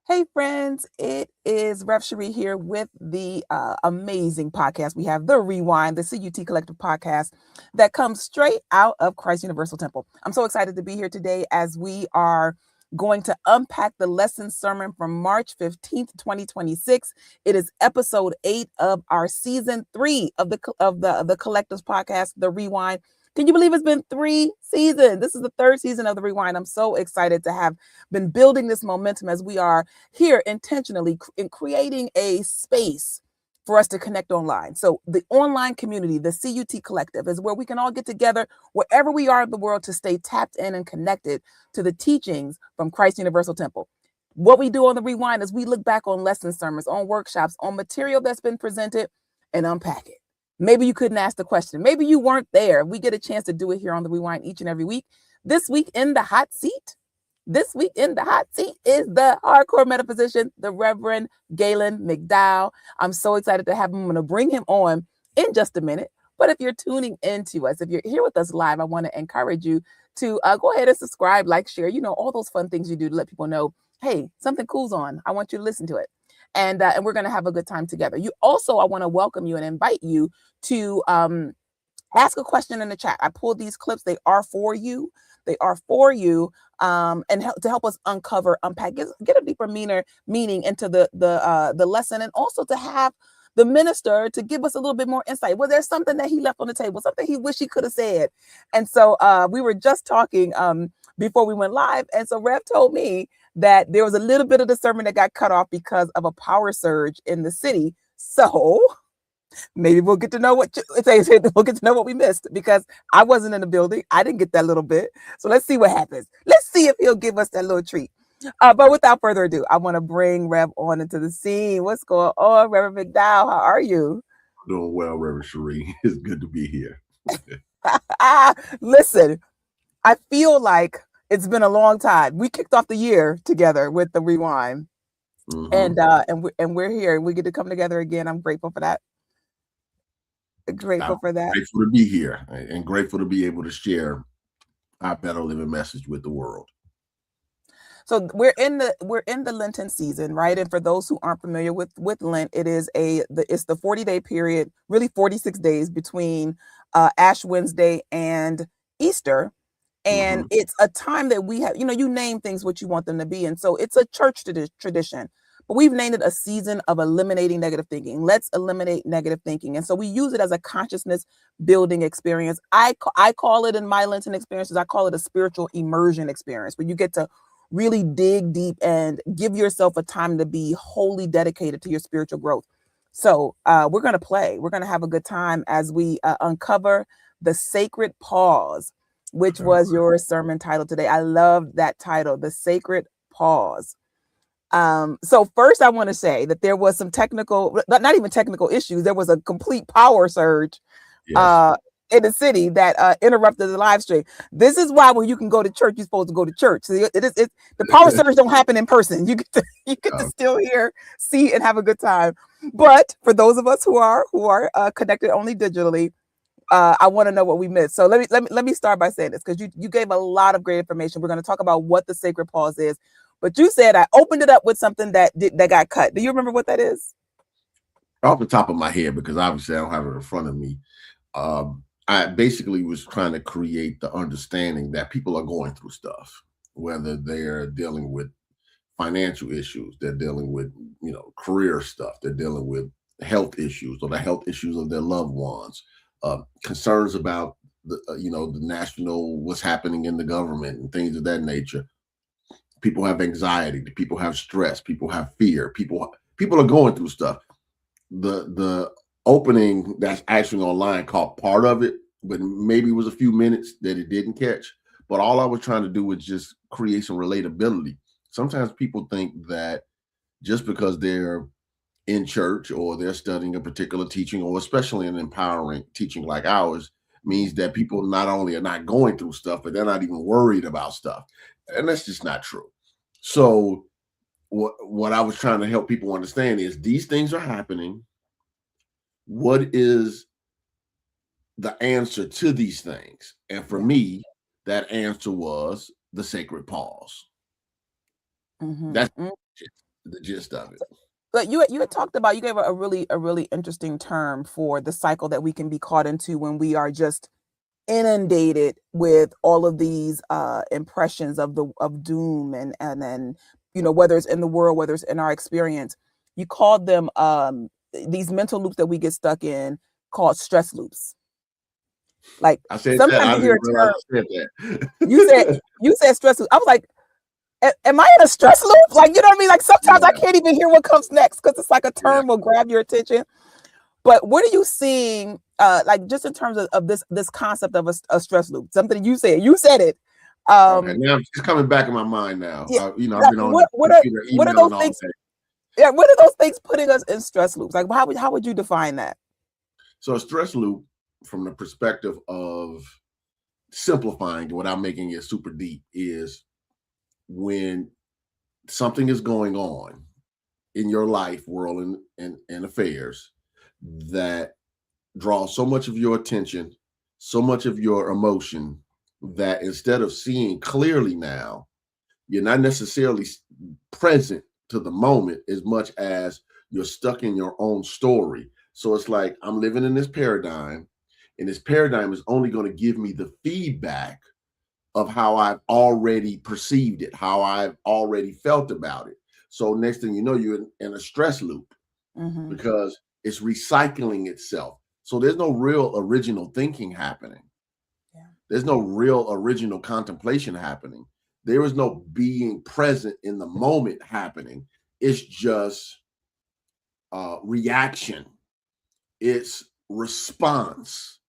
Hey friends, it is Rev Sheree here with the amazing podcast. We have The Rewind, the CUT Collective podcast that comes straight out of Christ Universal Temple. I'm so excited to be here today as we are going to unpack the lesson sermon from March 15th, 2026. It is episode 8 of our season 3 of the Collective's podcast, The Rewind. Can you believe it's been 3 seasons? This is the 3rd season of The Rewind. I'm so excited to have been building this momentum as we are here intentionally in creating a space for us to connect online. So the online community, the CUT Collective, is where we can all get together wherever we are in the world to stay tapped in and connected to the teachings from Christ Universal Temple. What we do on The Rewind is we look back on lesson sermons, on workshops, on material that's been presented and unpack it. Maybe you couldn't ask the question. Maybe you weren't there. We get a chance to do it here on The Rewind each and every week. This week in the hot seat is the hardcore metaphysician, the Reverend Gaylon McDowell. I'm so excited to have him. I'm going to bring him on in just a minute. But if you're tuning into us, if you're here with us live, I want to encourage you to go ahead and subscribe, like, share, all those fun things you do to let people know, hey, something cool's on. I want you to listen to it. And we're going to have a good time together. I want to welcome you and invite you to ask a question in the chat. I pulled these clips. They are for you. And to help us unpack, get a deeper meaning into the lesson, and also to have the minister to give us a little bit more insight. Was there something that he left on the table, something he wished he could have said? And so we were just talking before we went live, and so Rev told me that there was a little bit of the sermon that got cut off because of a power surge in the city. So maybe we'll get to know what we missed, because I wasn't in the building. I didn't get that little bit. So let's see what happens. Let's see if he'll give us that little treat. But without further ado, I want to bring Rev on into the scene. What's going on, Reverend McDowell? How are you? Doing well, Reverend Sheree. It's good to be here. Listen, I feel like it's been a long time. We kicked off the year together with The Rewind. Mm-hmm. And we're here. We get to come together again. I'm grateful for that. Grateful to be here and grateful to be able to share our better living message with the world. So we're in the Lenten season, right? And for those who aren't familiar with Lent, it's the 40-day period, really 46 days between Ash Wednesday and Easter. And it's a time that we have, you name things what you want them to be. And so it's a church tradition, but we've named it a season of eliminating negative thinking. Let's eliminate negative thinking. And so we use it as a consciousness building experience. I call it, in my Lenten experiences, I call it a spiritual immersion experience, where you get to really dig deep and give yourself a time to be wholly dedicated to your spiritual growth. So we're going to have a good time as we uncover the sacred pause, which was your sermon title today. I love that title, The Sacred Pause. So first I want to say that there was some not even technical issues. There was a complete power surge in the city that interrupted the live stream. This is why when you can go to church, you're supposed to go to church. So the power surge don't happen in person. You get to still hear, see, and have a good time. But for those of us who are connected only digitally, I want to know what we missed. So let me start by saying this, because you gave a lot of great information. We're going to talk about what the sacred pause is, but you said I opened it up with something that got cut. Do you remember what that is? Off the top of my head, because obviously I don't have it in front of me. I basically was trying to create the understanding that people are going through stuff, whether they're dealing with financial issues, they're dealing with, career stuff, they're dealing with health issues or the health issues of their loved ones, concerns about the national, what's happening in the government and things of that nature. People have anxiety, people have stress, people have fear, people are going through stuff. The opening that's actually online caught part of it, but maybe it was a few minutes that it didn't catch. But all I was trying to do was just create some relatability. Sometimes people think that just because they're in church or they're studying a particular teaching, or especially an empowering teaching like ours, means that people not only are not going through stuff, but they're not even worried about stuff. And that's just not true. So what I was trying to help people understand is these things are happening. What is the answer to these things? And for me, that answer was the sacred pause. That's the gist of it. But you had talked about, you gave a really interesting term for the cycle that we can be caught into when we are just inundated with all of these impressions of doom and then, you know, whether it's in the world, whether it's in our experience. You called them these mental loops that we get stuck in, called stress loops. Like, I said that. sometimes I you didn't hear a realize term, I said you said that. you said stress loop. I was like, am I in a stress loop? Like, you know what I mean? Like, sometimes I Yeah. can't even hear what comes next because it's like a Yeah. term will grab your attention. But what are you seeing, like, just in terms of this concept of a stress loop? Something you said. You said it. Okay. Now it's coming back in my mind now. Yeah, You know, I've like, been on the computer what are emailing those all things? day. Yeah, what are those things putting us in stress loops? Like, how would you define that? So a stress loop, from the perspective of simplifying without making it super deep, is when something is going on in your life, world, and affairs that draws so much of your attention, so much of your emotion, that instead of seeing clearly now, you're not necessarily present to the moment as much as you're stuck in your own story. So it's like, I'm living in this paradigm, and this paradigm is only going to give me the feedback of how I've already perceived it, how I've already felt about it. So next thing you know, you're in a stress loop Mm-hmm. because it's recycling itself. So there's no real original thinking happening. Yeah. There's no real original contemplation happening. There is no being present in the moment happening. It's just reaction. It's response.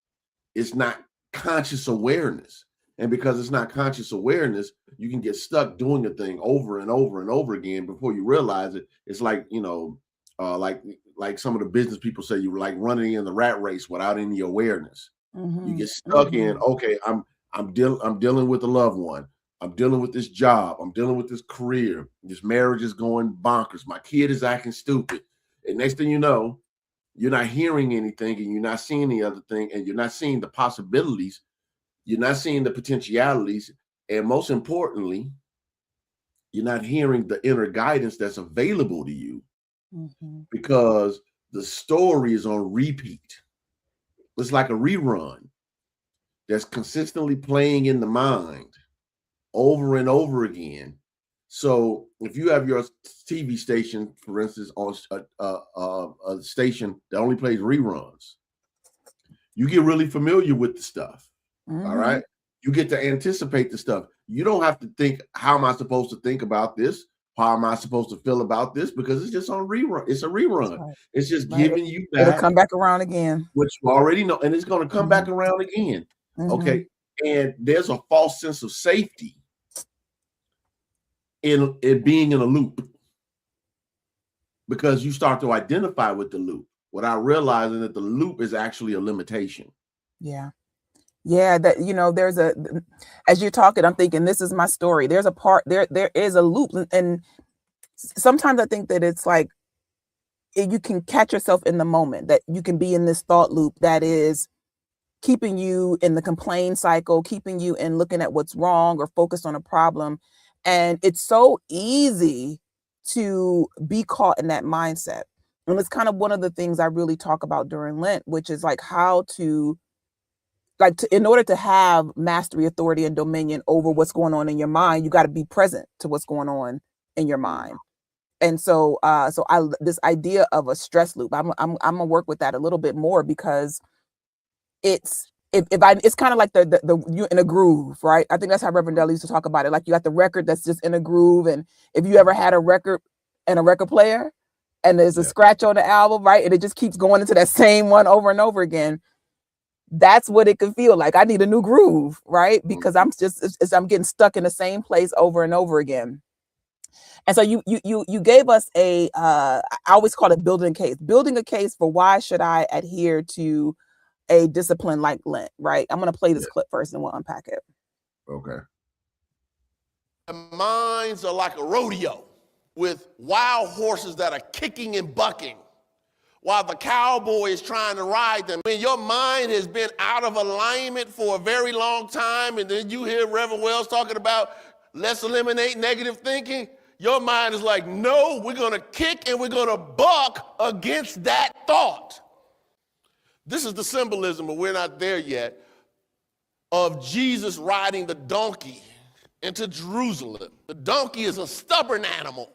It's not conscious awareness. And because it's not conscious awareness, you can get stuck doing a thing over and over and over again before you realize it. It's like, you know, like some of the business people say, you were like running in the rat race without any awareness. You Mm-hmm. get stuck in, Mm-hmm. okay, I'm dealing with a loved one. I'm dealing with this job. I'm dealing with this career. This marriage is going bonkers. My kid is acting stupid. And next thing you know, you're not hearing anything, and you're not seeing the other thing, and you're not seeing the possibilities. You're not seeing the potentialities. And most importantly, you're not hearing the inner guidance that's available to you, Mm-hmm. because the story is on repeat. It's like a rerun that's consistently playing in the mind over and over again. So if you have your TV station, for instance, on a station that only plays reruns, you get really familiar with the stuff. All Mm-hmm. right. You get to anticipate the stuff. You don't have to think, how am I supposed to think about this? How am I supposed to feel about this? Because it's just on rerun. It's a rerun. Right. It's just Right. giving you It'll back come back around again. what you already know, and it's going to come Mm-hmm. back around again. Mm-hmm. Okay. And there's a false sense of safety in it being in a loop, because you start to identify with the loop without realizing that the loop is actually a limitation. Yeah. Yeah, that, you know, as you're talking, I'm thinking, this is my story. There's a part there is a loop, and sometimes I think that it's like, you can catch yourself in the moment, that you can be in this thought loop that is keeping you in the complaint cycle, keeping you in looking at what's wrong or focused on a problem. And it's so easy to be caught in that mindset. And it's kind of one of the things I really talk about during Lent, which is like how to, in order to have mastery, authority, and dominion over what's going on in your mind, you got to be present to what's going on in your mind. And so this idea of a stress loop, I'm gonna work with that a little bit more, because it's it's kind of like the you in a groove, right? I think that's how Reverend Dell used to talk about it. Like, you got the record that's just in a groove, and if you ever had a record and a record player, and there's a scratch on the album, right, and it just keeps going into that same one over and over again, that's what it could feel like. I need a new groove, right? Because I'm I'm getting stuck in the same place over and over again. And so you gave us I always call it building a case for why should I adhere to a discipline like Lent, right? I'm going to play this clip first and we'll unpack it. Okay. Minds are like a rodeo with wild horses that are kicking and bucking while the cowboy is trying to ride them. When your mind has been out of alignment for a very long time, and then you hear Reverend Wells talking about let's eliminate negative thinking, Your mind is like, no, we're going to kick and we're going to buck against that thought. This is the symbolism, but we're not there yet, of Jesus riding the donkey into Jerusalem. The donkey is a stubborn animal.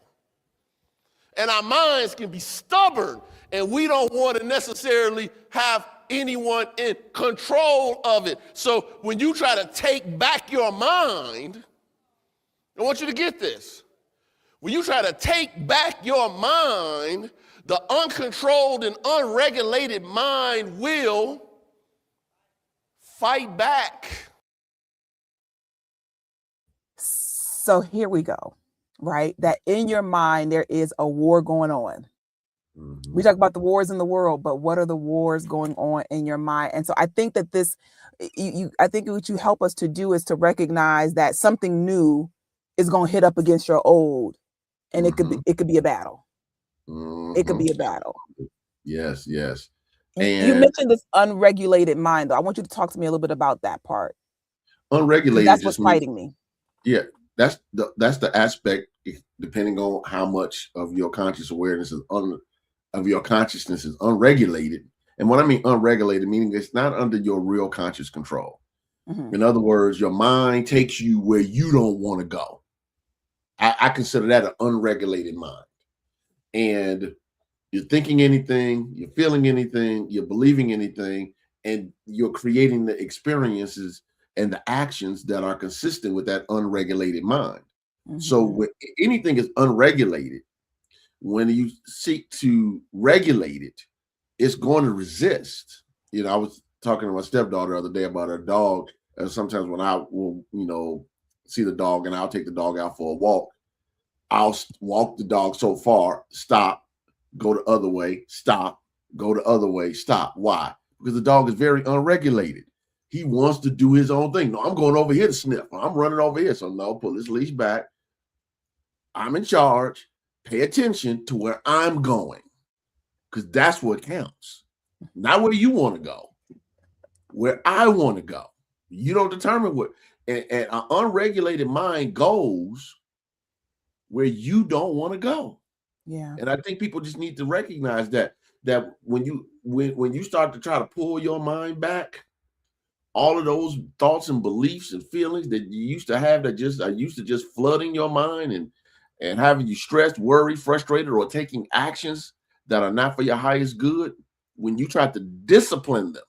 And our minds can be stubborn, and we don't want to necessarily have anyone in control of it. So when you try to take back your mind, I want you to get this. When you try to take back your mind, the uncontrolled and unregulated mind will fight back. So here we go, right? That in your mind, there is a war going on. We talk about the wars in the world, but what are the wars going on in your mind? And so I think that I think what you help us to do is to recognize that something new is going to hit up against your old, and it could be a battle. It could be a battle. Yes. And you mentioned this unregulated mind, though. I want you to talk to me a little bit about that part. Unregulated. That's what's fighting me. Yeah, that's the aspect. Depending on how much of your conscious awareness of your consciousness is unregulated. And what I mean unregulated, meaning it's not under your real conscious control. In other words, your mind takes you where you don't want to go. I consider that an unregulated mind. And you're thinking anything, you're feeling anything, you're believing anything, and you're creating the experiences and the actions that are consistent with that unregulated mind. So when anything is unregulated, when you seek to regulate it, it's going to resist. I was talking to my stepdaughter the other day about her dog. And sometimes when I will, see the dog and I'll take the dog out for a walk, I'll walk the dog so far, stop, go the other way, stop, go the other way, stop. Why? Because the dog is very unregulated. He wants to do his own thing. No, I'm going over here to sniff. I'm running over here. So no, pull his leash back. I'm in charge. Pay attention to where I'm going, because that's what counts. Not where you want to go, where I want to go. You don't determine what. And an unregulated mind goes where you don't want to go. Yeah. And I think people just need to recognize that when you start to try to pull your mind back, all of those thoughts and beliefs and feelings that you used to have that are used to just flooding your mind and having you stressed, worried, frustrated, or taking actions that are not for your highest good, when you try to discipline them,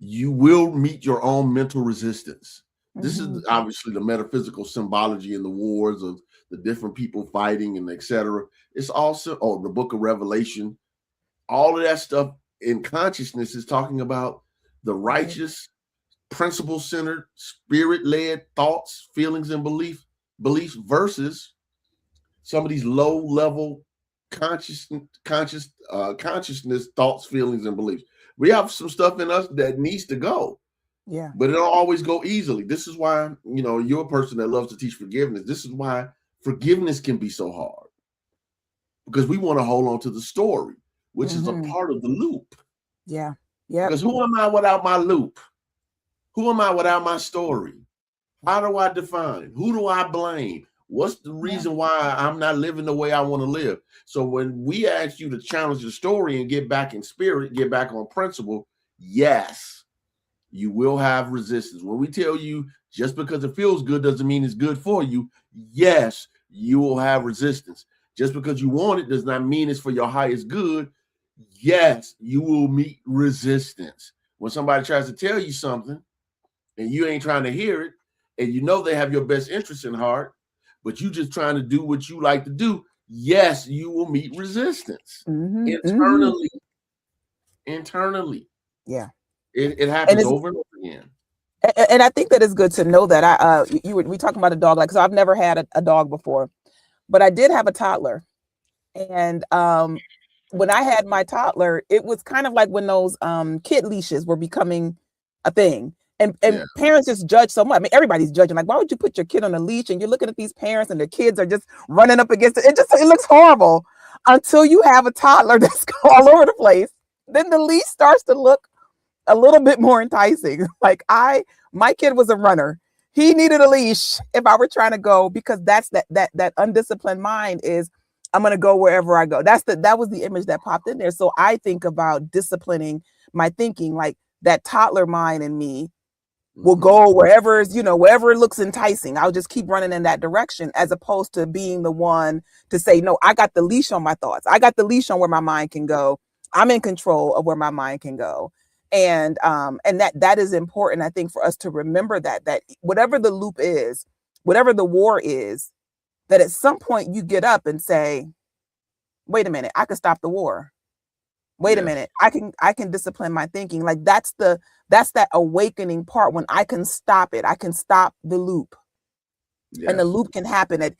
you will meet your own mental resistance. This is obviously the metaphysical symbology in the wars of the different people fighting and etc. It's also, the book of Revelation, all of that stuff in consciousness is talking about the righteous, principle-centered, spirit-led thoughts, feelings, and beliefs versus some of these low-level consciousness thoughts, feelings, and beliefs. We have some stuff in us that needs to go. Yeah. But it don't always go easily. This is why, you're a person that loves to teach forgiveness. This is why forgiveness can be so hard. Because we want to hold on to the story, which is a part of the loop. Yeah. Yeah. Because who am I without my loop? Who am I without my story? How do I define? Who do I blame? What's the reason why I'm not living the way I want to live? So when we ask you to challenge the story and get back in spirit, get back on principle, yes, you will have resistance. When we tell you just because it feels good doesn't mean it's good for you, yes, you will have resistance. Just because you want it does not mean it's for your highest good. Yes, you will meet resistance. When somebody tries to tell you something and you ain't trying to hear it, and they have your best interest in heart, but you just trying to do what you like to do, yes, you will meet resistance internally. Yeah. It happens over and over again. And I think that it's good to know that we talking about a dog, so I've never had a dog before, but I did have a toddler. And when I had my toddler, it was kind of like when those kid leashes were becoming a thing. And parents just judge so much. I mean, everybody's judging. Like, why would you put your kid on a leash? And you're looking at these parents and their kids are just running up against it. It looks horrible until you have a toddler that's all over the place. Then the leash starts to look a little bit more enticing. Like my kid was a runner. he needed a leash if I were trying to go, because that's that undisciplined mind is, I'm going to go wherever I go. That was the image that popped in there. So I think about disciplining my thinking, like that toddler mind in me will go wherever it looks enticing. I'll just keep running in that direction, as opposed to being the one to say, no, I got the leash on my thoughts. I got the leash on where my mind can go. I'm in control of where my mind can go. And that is important, I think, for us to remember that whatever the loop is, whatever the war is, that at some point you get up and say, wait a minute, I can stop the war. Wait a minute, I can discipline my thinking. Like that's that awakening part, when I can stop it. I can stop the loop. Yes. And the loop can happen at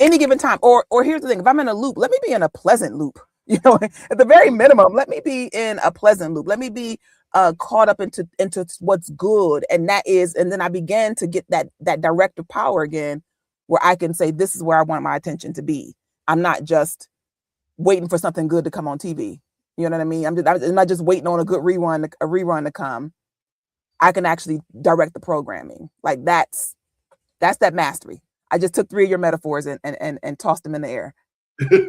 any given time. Or here's the thing, if I'm in a loop, let me be in a pleasant loop. At the very minimum, let me be in a pleasant loop. Let me be caught up into what's good. And then I began to get that directive power again, where I can say, this is where I want my attention to be. I'm not just waiting for something good to come on TV. You know what I mean? I'm not just waiting on a good rerun to come. I can actually direct the programming. Like that's that mastery. I just took 3 of your metaphors and tossed them in the air.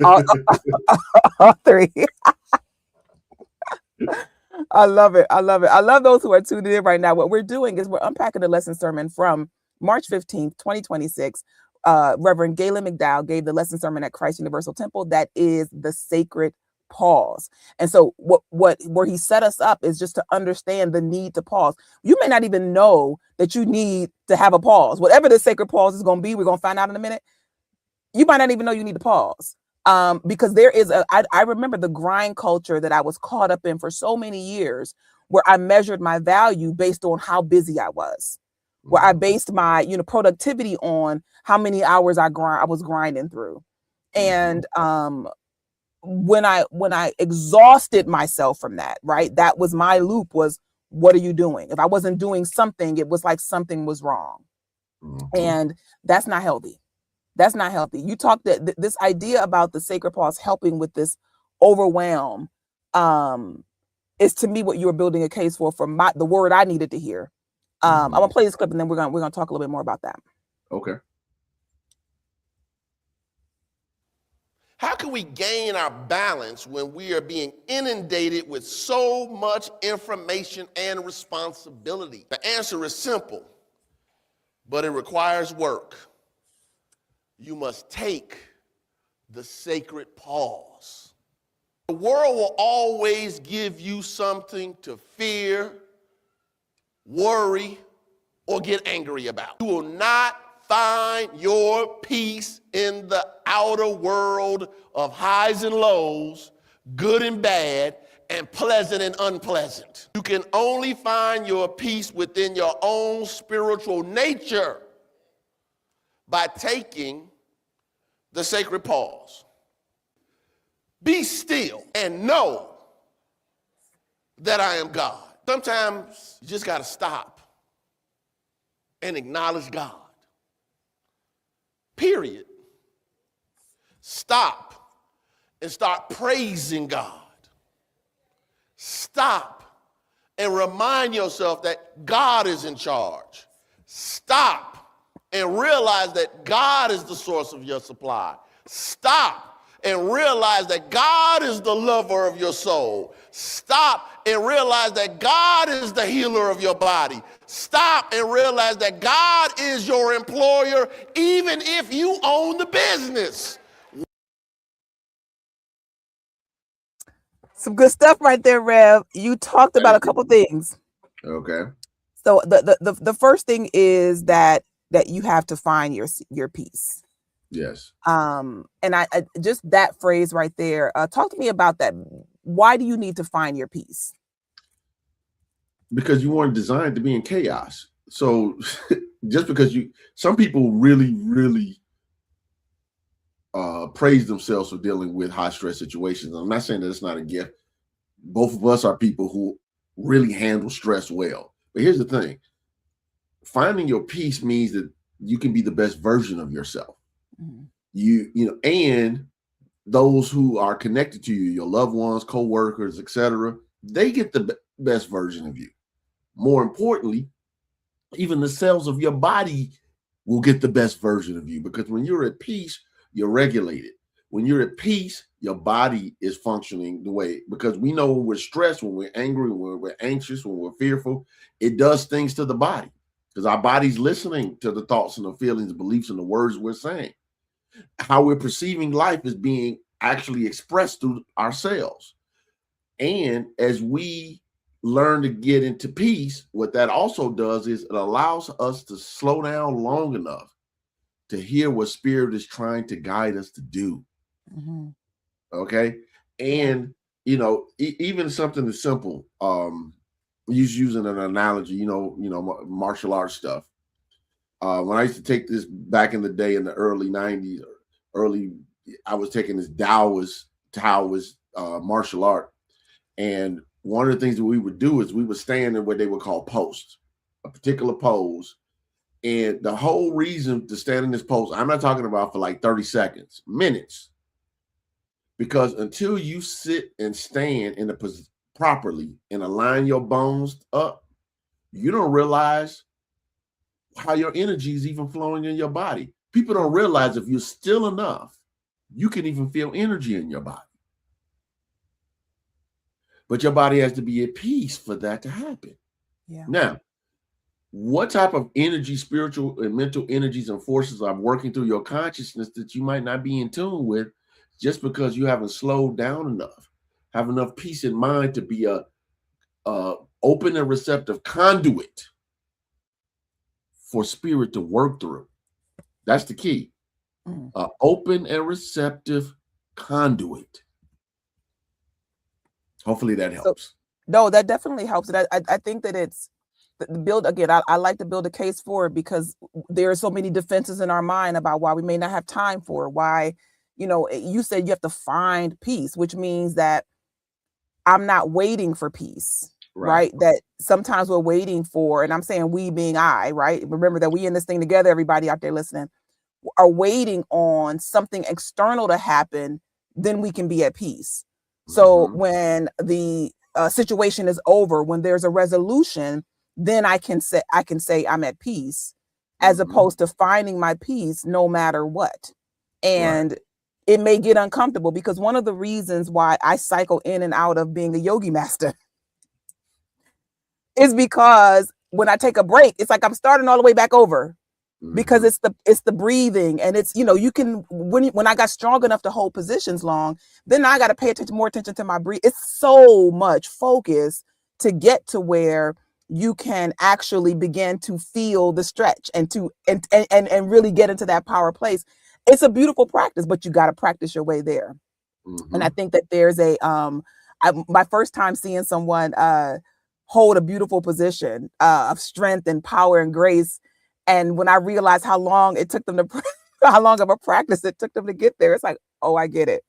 All 3. I love it. I love it. I love those who are tuned in right now. What we're doing is we're unpacking the lesson sermon from March 15th, 2026. Reverend Gaylon McDowell gave the lesson sermon at Christ Universal Temple. That is the sacred pause. And so where he set us up is just to understand the need to pause. You may not even know that you need to have a pause. Whatever the sacred pause is going to be, we're going to find out in a minute. You might not even know you need to pause. Because there is I remember the grind culture that I was caught up in for so many years, where I measured my value based on how busy I was, where I based my, productivity on how many hours I was grinding through. And, when I exhausted myself from that, right, that was my loop, was, what are you doing? If I wasn't doing something, it was like something was wrong. And that's not healthy. That's not healthy. You talked that this idea about the sacred pause helping with this overwhelm is, to me, what you were building a case for the word I needed to hear. I'm gonna play this clip, and then we're gonna talk a little bit more about that. Okay. How can we gain our balance when we are being inundated with so much information and responsibility? The answer is simple, but it requires work. You must take the sacred pause. The world will always give you something to fear, worry, or get angry about. You will not find your peace in the outer world of highs and lows, good and bad, and pleasant and unpleasant. You can only find your peace within your own spiritual nature by taking the sacred pause. Be still and know that I am God. Sometimes you just got to stop and acknowledge God. Period. Stop and start praising God. Stop and remind yourself that God is in charge. Stop and realize that God is the source of your supply. Stop and realize that God is the lover of your soul. Stop and realize that God is the healer of your body. Stop and realize that God is your employer, even if you own the business. Some good stuff right there, Rev. You talked about a couple things. Okay. So the first thing is that you have to find your peace. Yes. And I just that phrase right there. Talk to me about that. Why do you need to find your peace? Because you weren't designed to be in chaos. So just because some people really, really praise themselves for dealing with high stress situations. I'm not saying that it's not a gift. Both of us are people who really handle stress well. But here's the thing. Finding your peace means that you can be the best version of yourself. And those who are connected to you, your loved ones, co-workers, etc., they get the best version of you. More importantly, even the cells of your body will get the best version of you, because when you're at peace, you're regulated. When you're at peace, your body is functioning the way, because we know when we're stressed, when we're angry, when we're anxious, when we're fearful, it does things to the body, because our body's listening to the thoughts and the feelings, the beliefs, and the words we're saying. How we're perceiving life is being actually expressed through ourselves. And as we learn to get into peace, what that also does is it allows us to slow down long enough to hear what spirit is trying to guide us to do. Mm-hmm. Okay. And, even something as simple, using an analogy, martial arts stuff. When I used to take this back in the day in the early 90s, I was taking this Taoist martial art. And one of the things that we would do is we would stand in what they would call posts, a particular pose. And the whole reason to stand in this pose, I'm not talking about for like 30 seconds, minutes. Because until you sit and stand in a position properly and align your bones up, you don't realize how your energy is even flowing in your body. People don't realize if you're still enough, you can even feel energy in your body. But your body has to be at peace for that to happen. Yeah. Now, what type of energy, spiritual and mental energies and forces are working through your consciousness that you might not be in tune with, just because you haven't slowed down enough, have enough peace in mind to be a open and receptive conduit for spirit to work through. That's the key. Open and receptive conduit. Hopefully that helps. So, no, that definitely helps. And I think that it's build again. I like to build a case for it, because there are so many defenses in our mind about why we may not have time for it. Why, you said you have to find peace, which means that I'm not waiting for peace, right? That sometimes we're waiting for, and I'm saying we being I, right? Remember that we in this thing together, everybody out there listening, are waiting on something external to happen, then we can be at peace. So when the situation is over, when there's a resolution, then I can say I'm at peace, as opposed to finding my peace no matter what. And it may get uncomfortable, because one of the reasons why I cycle in and out of being a yogi master is because when I take a break, it's like I'm starting all the way back over. Because it's the breathing, and it's, you can, when I got strong enough to hold positions long, then I got to pay more attention to my breath. It's so much focus to get to where you can actually begin to feel the stretch and to and really get into that power place. It's a beautiful practice, but you got to practice your way there. And I think that there's my first time seeing someone hold a beautiful position of strength and power and grace. And when I realized how long it took them to, how long of a practice it took them to get there, it's like, oh, I get it.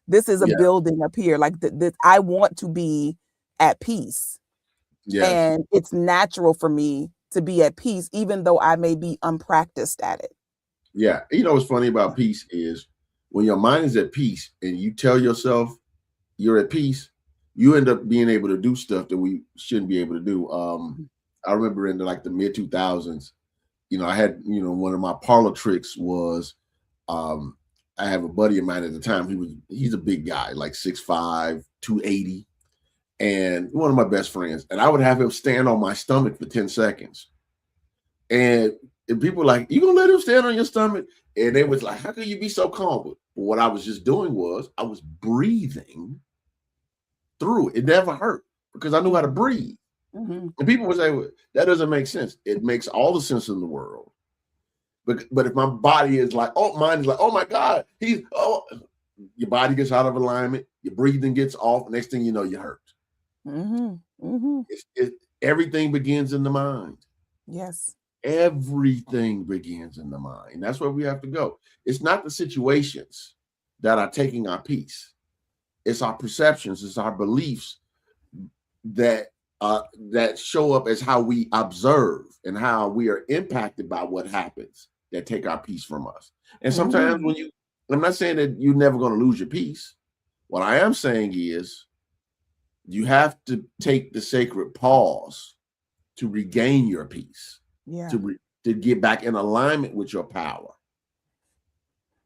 This is a building up here. Like I want to be at peace. Yes. And it's natural for me to be at peace, even though I may be unpracticed at it. Yeah. What's funny about peace is when your mind is at peace and you tell yourself you're at peace, you end up being able to do stuff that we shouldn't be able to do. I remember in the mid 2000s, I had, one of my parlor tricks was, I have a buddy of mine at the time. He's a big guy, like 6'5", 280, and one of my best friends. And I would have him stand on my stomach for 10 seconds. And people were like, you gonna let him stand on your stomach? And they was like, how can you be so calm? But what I was just doing was I was breathing through it. It never hurt because I knew how to breathe. And people would say, well, that doesn't make sense. It makes all the sense in the world. But if my body is like, mine is like, oh my God, your body gets out of alignment, your breathing gets off. Next thing you know, you're hurt. Everything begins in the mind. Yes. Everything begins in the mind. That's where we have to go. It's not the situations that are taking our peace. It's our perceptions, it's our beliefs that show up as how we observe and how we are impacted by what happens that take our peace from us. And sometimes I'm not saying that you're never going to lose your peace. What I am saying is you have to take the sacred pause to regain your peace. Yeah. to get back in alignment with your power.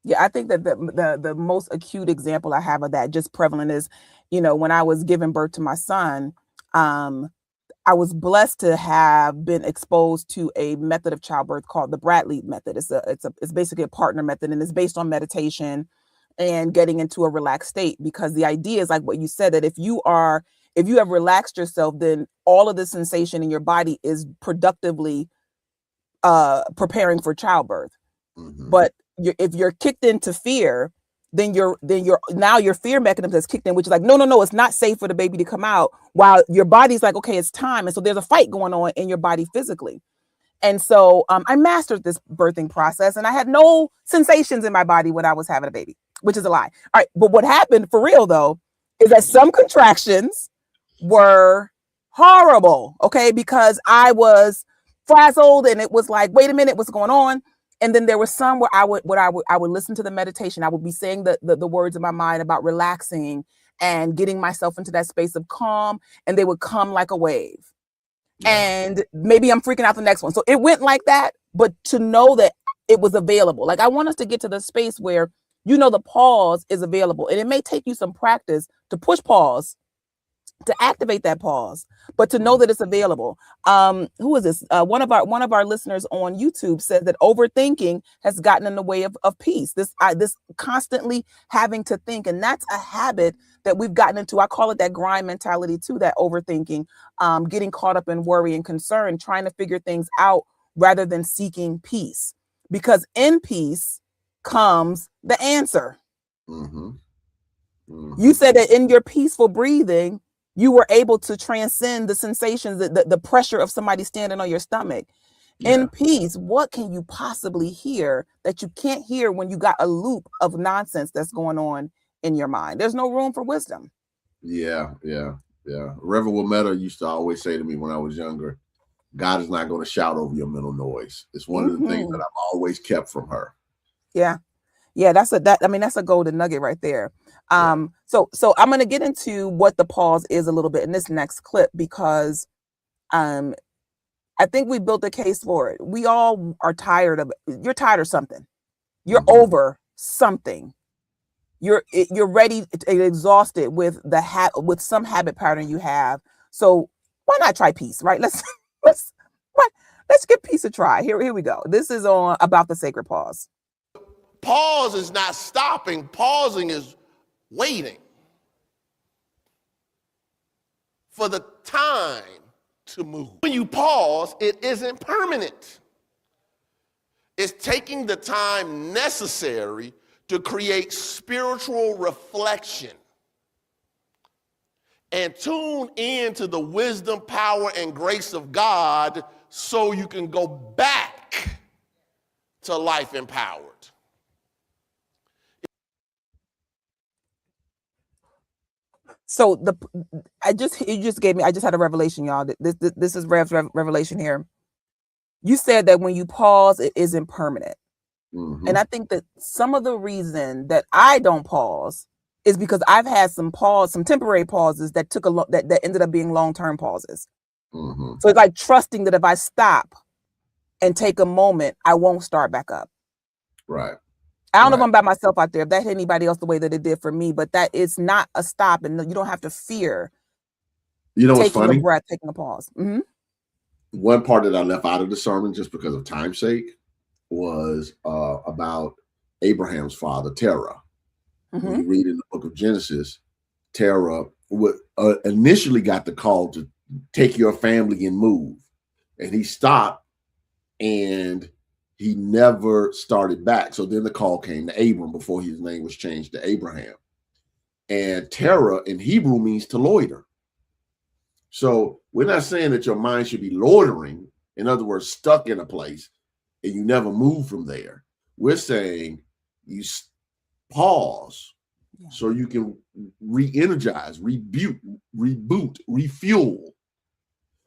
Yeah, I think that the most acute example I have of that, just prevalent, is, when I was giving birth to my son, I was blessed to have been exposed to a method of childbirth called the Bradley method. It's basically a partner method, and it's based on meditation and getting into a relaxed state, because the idea is like what you said, that if you have relaxed yourself, then all of the sensation in your body is productively preparing for childbirth. Mm-hmm. But if you're kicked into fear, then your fear mechanism is kicked in, which is like, no, it's not safe for the baby to come out, while your body's like, okay, it's time. And so there's a fight going on in your body physically. And so I mastered this birthing process, and I had no sensations in my body when I was having a baby, which is a lie. All right. But what happened for real, though, is that some contractions were horrible. Okay. Because I was frazzled, and it was like, wait a minute, what's going on? And then there was some where I would listen to the meditation. I would be saying the words in my mind about relaxing and getting myself into that space of calm, and they would come like a wave. And maybe I'm freaking out the next one. So it went like that, but to know that it was available. Like, I want us to get to the space where, the pause is available, and it may take you some practice to push pause, to activate that pause, but to know that it's available. Who is this? One of our listeners on YouTube said that overthinking has gotten in the way of peace. This constantly having to think, and that's a habit that we've gotten into. I call it that grind mentality too, that overthinking, getting caught up in worry and concern, trying to figure things out rather than seeking peace, because in peace comes the answer. Mm-hmm. Mm-hmm. You said that in your peaceful breathing, you were able to transcend the sensations, the pressure of somebody standing on your stomach. Yeah. In peace, what can you possibly hear that you can't hear when you got a loop of nonsense that's going on in your mind? There's no room for wisdom. Yeah. Reverend Wilmetta used to always say to me when I was younger, God is not going to shout over your mental noise. It's one of the things that I've always kept from her. Yeah. That's a golden nugget right there. So I'm going to get into what the pause is a little bit in this next clip, because I think we built a case for it. We all are tired of it. You're tired of something. You're over something. You're ready and exhausted with with some habit pattern you have. So why not try peace, right? Let's give peace a try. Here we go. This is on about the sacred pause. Pause is not stopping. Pausing is waiting for the time to move. When you pause, it isn't permanent. It's taking the time necessary to create spiritual reflection and tune into the wisdom, power, and grace of God so you can go back to life empowered. So I just had a revelation, y'all. This is Rev's revelation here. You said that when you pause, it isn't permanent. Mm-hmm. And I think that some of the reason that I don't pause is because I've had some temporary pauses that that ended up being long-term pauses. Mm-hmm. So it's like trusting that if I stop and take a moment, I won't start back up. Right. I don't know if I'm by myself out there, if that hit anybody else the way that it did for me, but that it's not a stop, and you don't have to fear. What's funny? Taking a breath, taking a pause. Mm-hmm. One part that I left out of the sermon just because of time's sake was about Abraham's father, Terah. Mm-hmm. When you read in the book of Genesis, Terah initially got the call to take your family and move, and he stopped, and he never started back. So then the call came to Abram before his name was changed to Abraham. And Terah in Hebrew means to loiter. So we're not saying that your mind should be loitering, in other words, stuck in a place and you never move from there. We're saying you pause so you can re-energize, reboot, refuel,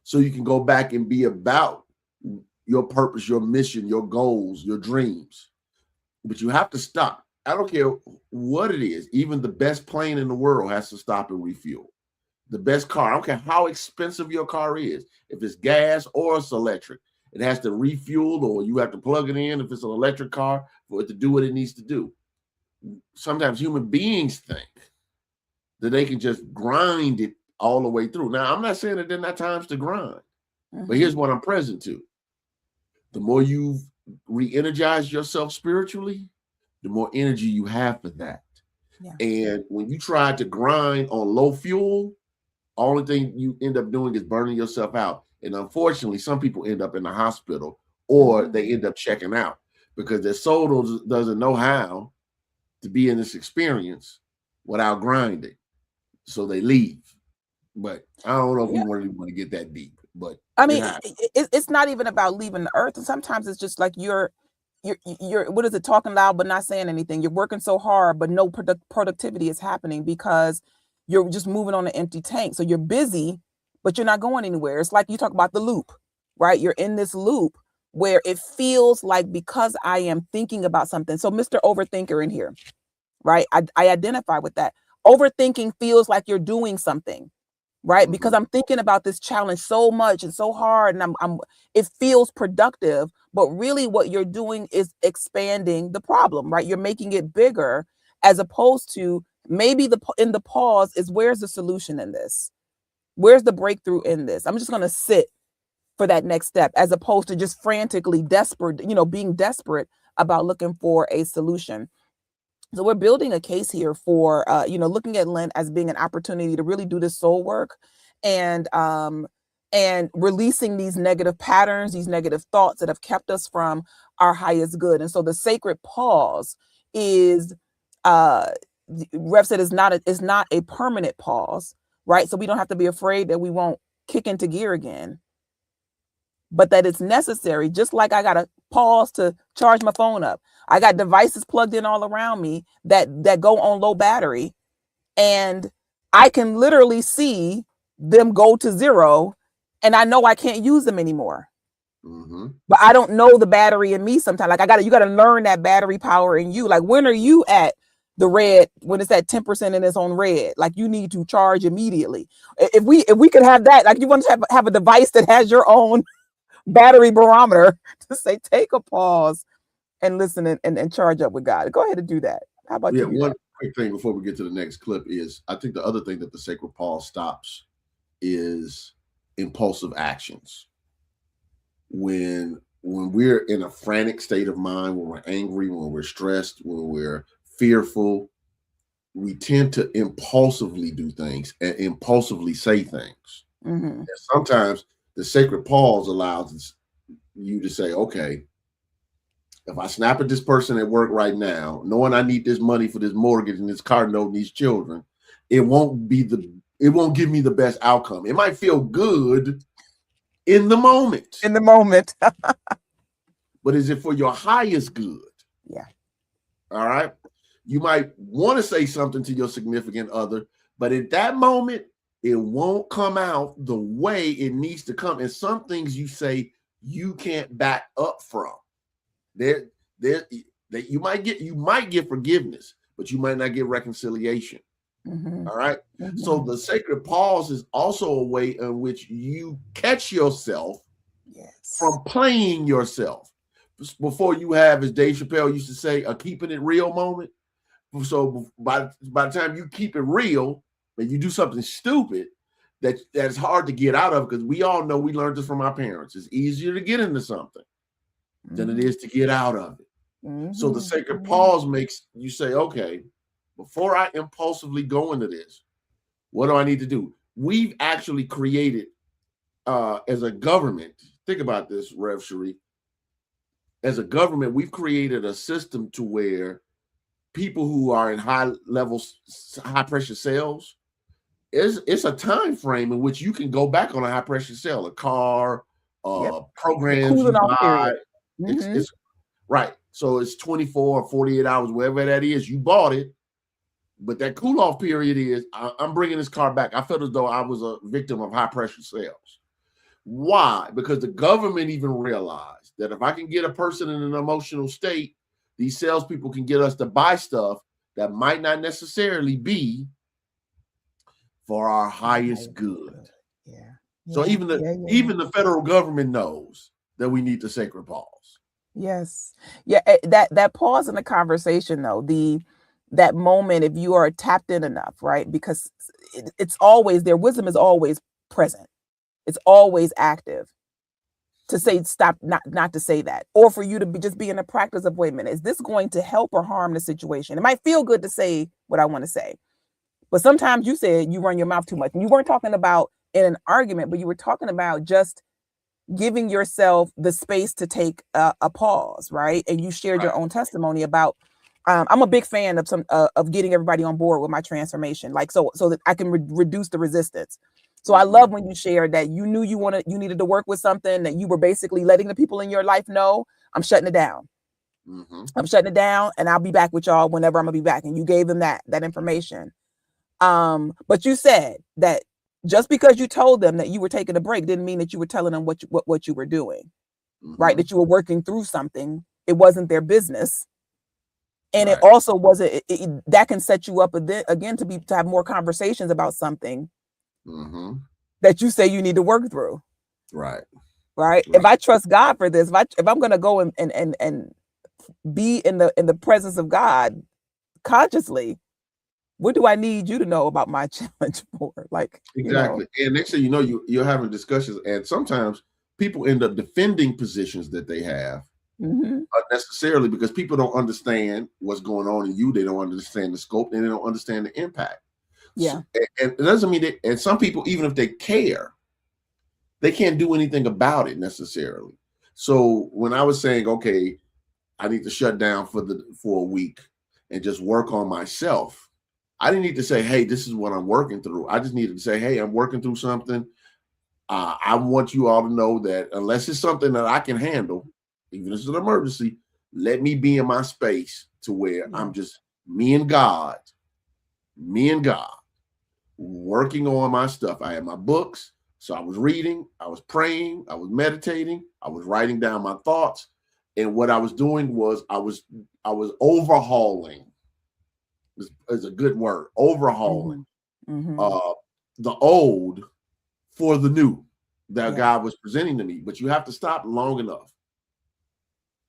so you can go back and be about your purpose, your mission, your goals, your dreams. But you have to stop. I don't care what it is. Even the best plane in the world has to stop and refuel. The best car, I don't care how expensive your car is, if it's gas or it's electric, It has to refuel, or you have to plug it in if it's an electric car for it to do what it needs to do. Sometimes human beings think that they can just grind it all the way through. Now, I'm not saying that there are not times to grind, but here's what I'm present to. The more you've re-energized yourself spiritually, the more energy you have for that. Yeah. And when you try to grind on low fuel, only thing you end up doing is burning yourself out. And unfortunately, some people end up in the hospital, or they end up checking out because their soul doesn't know how to be in this experience without grinding. So they leave. But I don't know if we really want to get that deep. But I mean, it's not even about leaving the earth. And sometimes it's just like you're what is it, talking loud but not saying anything. You're working so hard, but no productivity is happening because you're just moving on an empty tank. So you're busy, but you're not going anywhere. It's like you talk about the loop, right? You're in this loop where it feels like because I am thinking about something. So Mr. Overthinker in here, right? I identify with that. Overthinking feels like you're doing something, right? Because I'm thinking about this challenge so much and so hard, and it feels productive, but really what you're doing is expanding the problem, right? You're making it bigger, as opposed to maybe in the pause is, where's the solution in this? Where's the breakthrough in this? I'm just going to sit for that next step, as opposed to just frantically desperate, being desperate about looking for a solution. So we're building a case here for, looking at Lent as being an opportunity to really do this soul work and releasing these negative patterns, these negative thoughts that have kept us from our highest good. And so the sacred pause is, Rev said, is not a permanent pause, right? So we don't have to be afraid that we won't kick into gear again, but that it's necessary. Just like I got to pause to charge my phone up. I got devices plugged in all around me that go on low battery, and I can literally see them go to zero, and I know I can't use them anymore. But I don't know the battery in me sometimes. Like you got to learn that battery power in you. Like, when are you at the red, when it's at 10% and it's on red? Like, you need to charge immediately. If we could have that, like, you want to have a device that has your own battery barometer to say, take a pause and listen and charge up with God. Go ahead and do that. How about you? One quick thing before we get to the next clip is, I think the other thing that the sacred pause stops is impulsive actions. When we're in a frantic state of mind, when we're angry, when we're stressed, when we're fearful, we tend to impulsively do things and impulsively say things. And sometimes the sacred pause allows you to say, okay, if I snap at this person at work right now, knowing I need this money for this mortgage and this car note and these children, it won't give me the best outcome. It might feel good in the moment. But is it for your highest good? Yeah. All right. You might want to say something to your significant other, but at that moment, it won't come out the way it needs to come. And some things you say you can't back up from. You might get forgiveness, but you might not get reconciliation. All right. So the sacred pause is also a way in which you catch yourself from playing yourself. Before you have, as Dave Chappelle used to say, a keeping it real moment. So by the time you keep it real and you do something stupid that's hard to get out of, because we all know, we learned this from our parents. It's easier to get into something than it is to get out of it. So the sacred pause makes you say, okay, before I impulsively go into this, what do I need to do? We've actually created, as a government, think about this, Rev Sheree. As a government, we've created a system to where people who are in high pressure cells, it's a time frame in which you can go back on a high pressure cell, a car, programs you buy. It's right. So it's 24 or 48 hours, wherever that is, you bought it. But that cool off period is, I'm bringing this car back. I felt as though I was a victim of high pressure cells. Why? Because the government even realized that if I can get a person in an emotional state, these salespeople can get us to buy stuff that might not necessarily be for our highest good. So even the federal government knows that we need the sacred pause. Yes. Yeah. That pause in the conversation, though, that moment, if you are tapped in enough, right? Because it's always their wisdom is always present. It's always active to say stop, not to say that, or for you to just be in the practice of, wait a minute, is this going to help or harm the situation? It might feel good to say what I want to say, but sometimes you said you run your mouth too much, and you weren't talking about in an argument, but you were talking about just giving yourself the space to take a pause, right? And you shared your own testimony about. I'm a big fan of of getting everybody on board with my transformation, like so that I can reduce the resistance. So I love when you shared that you knew you needed to work with something, that you were basically letting the people in your life know, I'm shutting it down. I'm shutting it down, and I'll be back with y'all whenever I'm gonna be back. And you gave them that information. But you said that just because you told them that you were taking a break didn't mean that you were telling them what you were doing, right? That you were working through something. It wasn't their business. And it also wasn't, that can set you up again to have more conversations about something that you say you need to work through. Right. If I trust God for this, if I'm going to go and be in the presence of God consciously, what do I need you to know about my challenge for? Like, exactly. And next thing you know, you're having discussions, and sometimes people end up defending positions that they have. Unnecessarily, because people don't understand what's going on in you. They don't understand the scope, and they don't understand the impact. Yeah. So, and it doesn't mean that, and some people, even if they care, they can't do anything about it necessarily. So when I was saying, okay, I need to shut down for a week and just work on myself, I didn't need to say, hey, this is what I'm working through. I just needed to say, hey, I'm working through something. I want you all to know that unless it's something that I can handle, even if it's an emergency, let me be in my space to where I'm just me and God, working on my stuff. I had my books, so I was reading, I was praying, I was meditating, I was writing down my thoughts, and what I was doing was I was overhauling. Is a good word, overhauling the old for the new that God was presenting to me. But you have to stop long enough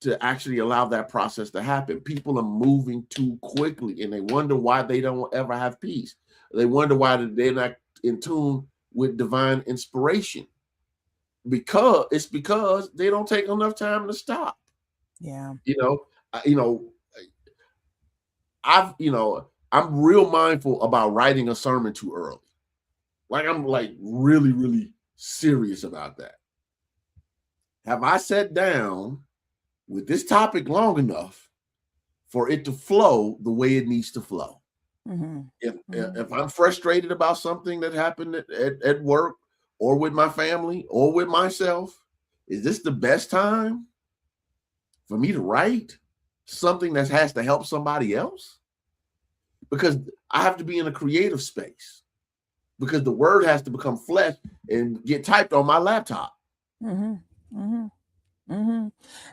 to actually allow that process to happen. People are moving too quickly, and they wonder why they don't ever have peace. They wonder why they're not in tune with divine inspiration, because they don't take enough time to stop. I'm real mindful about writing a sermon too early. Like, I'm like really, really serious about that. Have I sat down with this topic long enough for it to flow the way it needs to flow? If I'm frustrated about something that happened at work or with my family or with myself, is this the best time for me to write something that has to help somebody else? Because I have to be in a creative space, because the word has to become flesh and get typed on my laptop.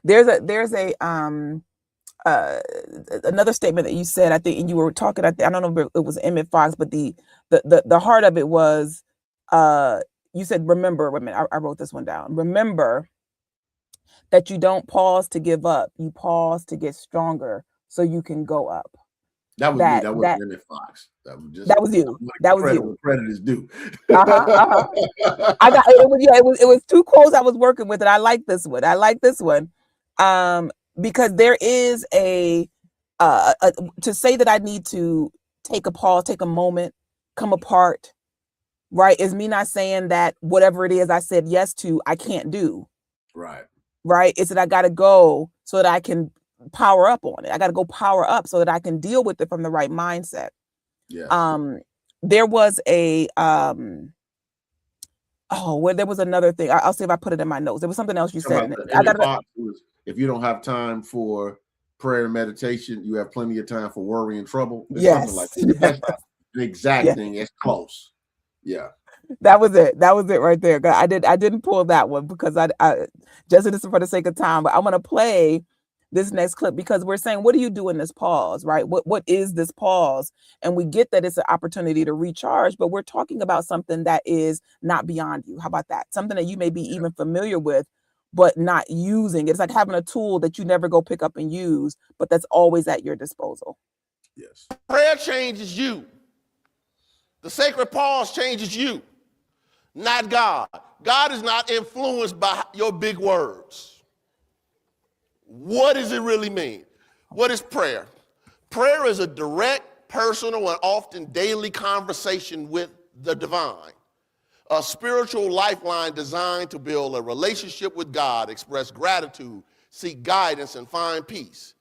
There's another statement that you said, I think, and you were talking, I don't know if it was Emmett Fox, but the heart of it was, you said, remember, wait a minute, I wrote this one down. Remember that you don't pause to give up. You pause to get stronger so you can go up. That was me. That wasn't Emmett Fox. That was you. Credit is due. I got it was two quotes I was working with, and I like this one. Because there is a to say that I need to take a pause, take a moment, come apart, right, is me not saying that whatever it is I said yes to, I can't do. Right. It's that I got to go so that I can power up on it. I got to go power up so that I can deal with it from the right mindset. There was there was another thing. I'll see if I put it in my notes. There was something else you said. If you don't have time for prayer and meditation, you have plenty of time for worry and trouble. Yes. Like that. That's not the exact thing. It's close. Yeah. That was it right there. I didn't pull that one because I just for the sake of time, but I'm going to play this next clip because we're saying, what do you do in this pause, right? What is this pause? And we get that it's an opportunity to recharge, but we're talking about something that is not beyond you. How about that? Something that you may be even familiar with, but not using it. It's like having a tool that you never go pick up and use, but that's always at your disposal. Yes. Prayer changes you. The sacred pause changes you, not God. God is not influenced by your big words. What does it really mean? What is prayer? Prayer is a direct, personal, and often daily conversation with the divine. A spiritual lifeline designed to build a relationship with God, express gratitude, seek guidance, and find peace.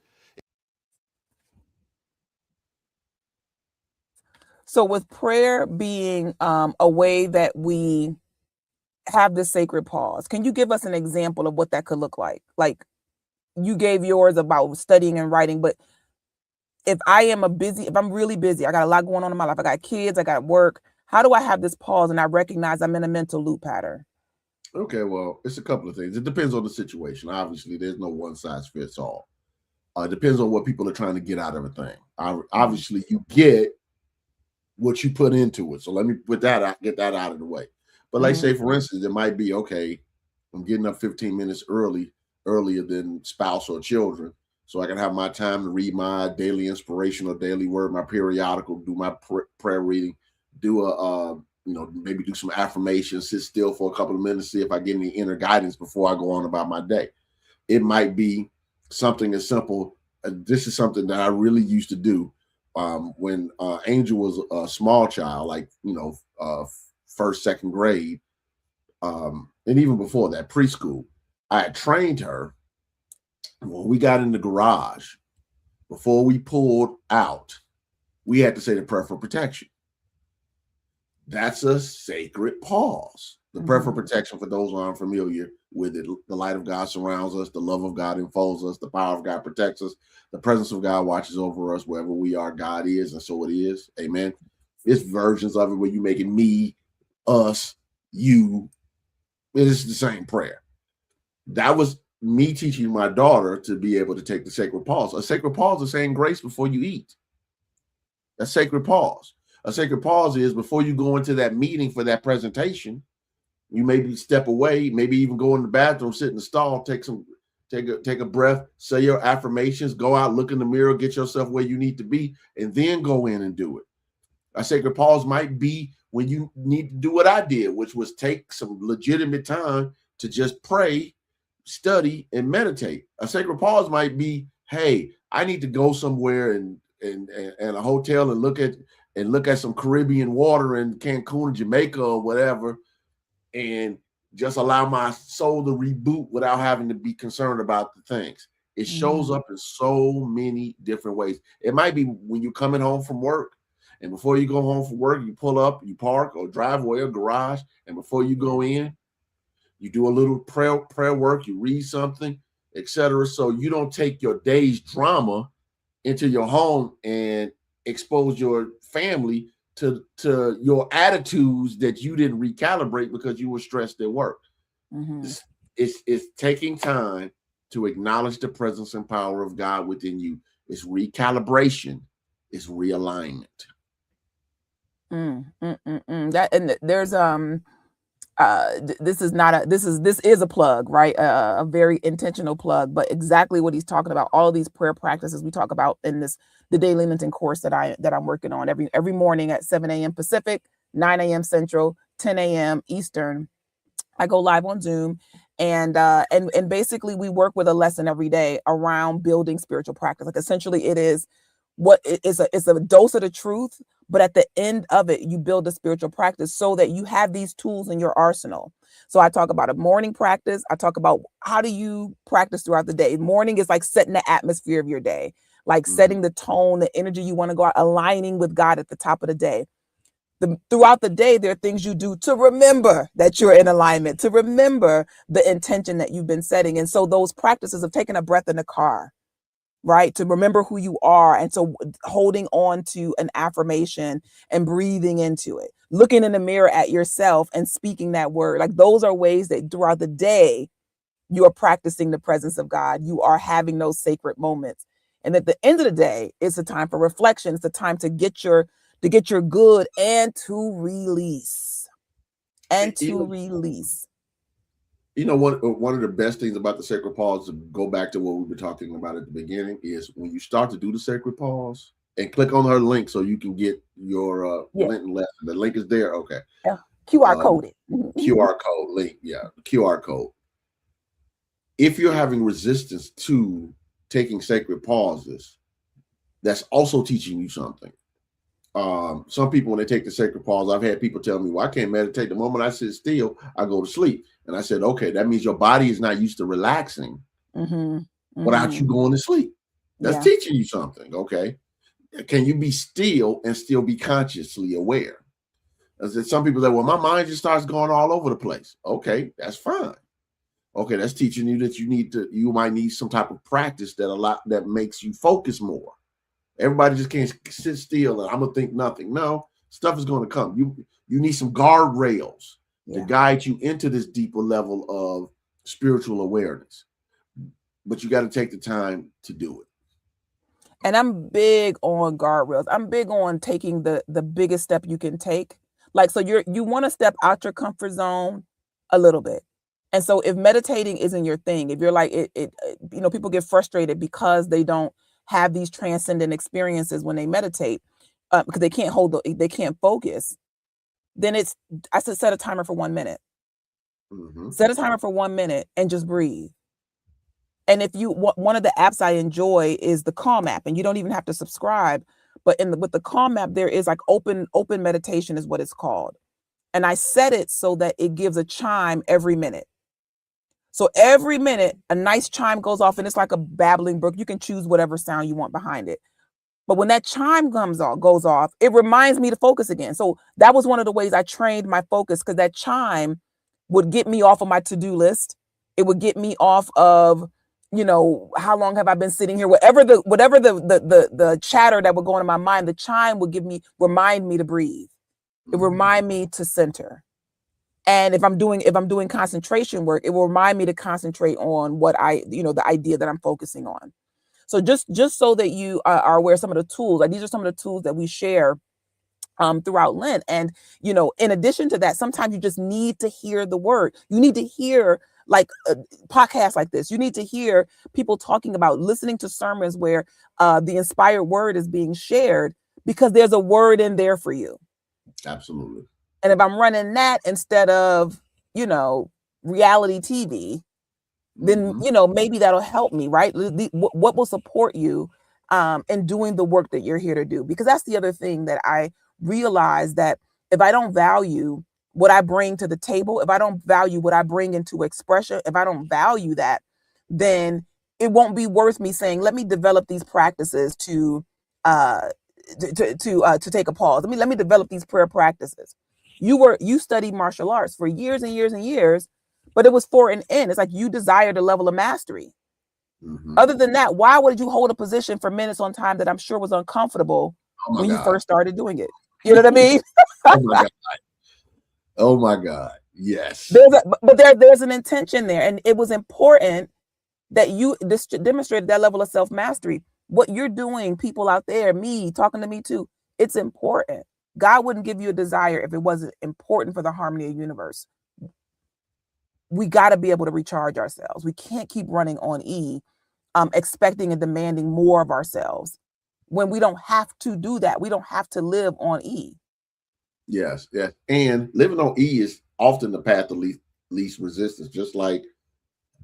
So with prayer being a way that we have this sacred pause, can you give us an example of what that could look like? Like you gave yours about studying and writing, but if I'm really busy, I got a lot going on in my life, I got kids, I got work, how do I have this pause and I recognize I'm in a mental loop pattern? Okay, well, it's a couple of things. It depends on the situation. Obviously, there's no one size fits all. It depends on what people are trying to get out of a thing. Obviously, you get what you put into it. So let me get that out of the way. But like say, for instance, it might be, okay, I'm getting up 15 minutes earlier than spouse or children, so I can have my time to read my daily inspiration or daily word, my periodical, do my prayer reading, do maybe do some affirmations, sit still for a couple of minutes, see if I get any inner guidance before I go on about my day. It might be something as simple. This is something that I really used to do when Angel was a small child, like, first, second grade, and even before that, preschool. I had trained her when we got in the garage, before we pulled out, we had to say the prayer for protection. That's a sacred pause. The prayer for protection, for those who aren't familiar with it, the light of God surrounds us, the love of God enfolds us, the power of God protects us, the presence of God watches over us. Wherever we are, God is, and so it is. Amen. It's versions of it where you make it me, us, you. It is the same prayer. That was me teaching my daughter to be able to take the sacred pause. A sacred pause is saying grace before you eat. A sacred pause. A sacred pause is before you go into that meeting for that presentation, you maybe step away, maybe even go in the bathroom, sit in the stall, take a breath, say your affirmations, go out, look in the mirror, get yourself where you need to be, and then go in and do it. A sacred pause might be when you need to do what I did, which was take some legitimate time to just pray, study, and meditate. A sacred pause might be, hey, I need to go somewhere and a hotel and look at some Caribbean water in Cancun, Jamaica, or whatever, and just allow my soul to reboot without having to be concerned about the things. It shows up in so many different ways. It might be when you're coming home from work, and before you go home from work, you pull up, you park or driveway or garage, and before you go in, you do a little prayer work, you read something, etc. So you don't take your day's drama into your home and expose your family to your attitudes that you didn't recalibrate because you were stressed at work. It's taking time to acknowledge the presence and power of God within you. It's recalibration. It's realignment. That, and there's this is a plug, right? A very intentional plug, but exactly what he's talking about, all these prayer practices we talk about in the daily LENT course that I'm working on every morning at 7 a.m. Pacific, 9 a.m. Central, 10 a.m. Eastern. I go live on Zoom, and basically we work with a lesson every day around building spiritual practice. Like essentially it is it's a dose of the truth, but at the end of it, you build a spiritual practice so that you have these tools in your arsenal. So I talk about a morning practice. I talk about how do you practice throughout the day. Morning is like setting the atmosphere of your day, like setting the tone, the energy you want to go out, aligning with God at the top of the day. Throughout the day, there are things you do to remember that you're in alignment, to remember the intention that you've been setting. And so those practices of taking a breath in the car, right? To remember who you are. And so holding on to an affirmation and breathing into it, looking in the mirror at yourself and speaking that word. Like those are ways that throughout the day, you are practicing the presence of God. You are having those sacred moments. And at the end of the day, it's a time for reflection. It's a time to get your good and to release. You know, one of the best things about the sacred pause, to go back to what we were talking about at the beginning, is when you start to do the sacred pause and click on her link so you can get your Yeah. Linton lesson. The link is there. Okay. QR coded. QR code link. Yeah. QR code. If you're having resistance to taking sacred pauses, that's also teaching you something. Some people, when they take the sacred pause, I've had people tell me, well, I can't meditate. The moment I sit still, I go to sleep. And I said, okay, that means your body is not used to relaxing without you going to sleep. That's teaching you something. Okay. Can you be still and still be consciously aware? As some people say, well, my mind just starts going all over the place. Okay, that's fine. Okay, that's teaching you that you might need some type of practice that makes you focus more. Everybody just can't sit still and I'm gonna think nothing. No, stuff is going to come. You need some guardrails to guide you into this deeper level of spiritual awareness. But you got to take the time to do it. And I'm big on guardrails. I'm big on taking the biggest step you can take. Like, so you want to step out your comfort zone a little bit. And so if meditating isn't your thing, if you're like people get frustrated because they don't have these transcendent experiences when they meditate, because they can't focus. Then I said, set a timer for 1 minute. Set a timer for 1 minute and just breathe. And if one of the apps I enjoy is the Calm app, and you don't even have to subscribe, but with the Calm app, there is like open meditation is what it's called. And I set it so that it gives a chime every minute. So every minute, a nice chime goes off, and it's like a babbling brook. You can choose whatever sound you want behind it. But when that chime goes off, it reminds me to focus again. So that was one of the ways I trained my focus, because that chime would get me off of my to-do list. It would get me off of, how long have I been sitting here? Whatever the chatter that would go on in my mind, the chime would remind me to breathe. It would remind me to center. And if I'm doing concentration work, it will remind me to concentrate on what the idea that I'm focusing on. So just so that you are aware of some of the tools, like these are some of the tools that we share throughout Lent. And, in addition to that, sometimes you just need to hear the word. You need to hear like podcasts like this. You need to hear people talking about listening to sermons where the inspired word is being shared, because there's a word in there for you. Absolutely. And if I'm running that instead of, reality TV, then, maybe that'll help me, right? What will support you in doing the work that you're here to do? Because that's the other thing that I realize, that if I don't value what I bring to the table, if I don't value what I bring into expression, if I don't value that, then it won't be worth me saying, let me develop these practices to take a pause. Let me develop these prayer practices. You studied martial arts for years and years and years, but it was for an end. It's like you desired a level of mastery. Other than that, why would you hold a position for minutes on time that I'm sure was uncomfortable when you first started doing it? You know what I mean? Oh my God. Oh my God. Yes. There's an intention there. And it was important that you demonstrated that level of self-mastery. What you're doing, people out there, me, talking to me too, it's important. God wouldn't give you a desire if it wasn't important for the harmony of the universe. We got to be able to recharge ourselves. We can't keep running on E, expecting and demanding more of ourselves when we don't have to do that. We don't have to live on E. Yes. And living on E is often the path of least resistance, just like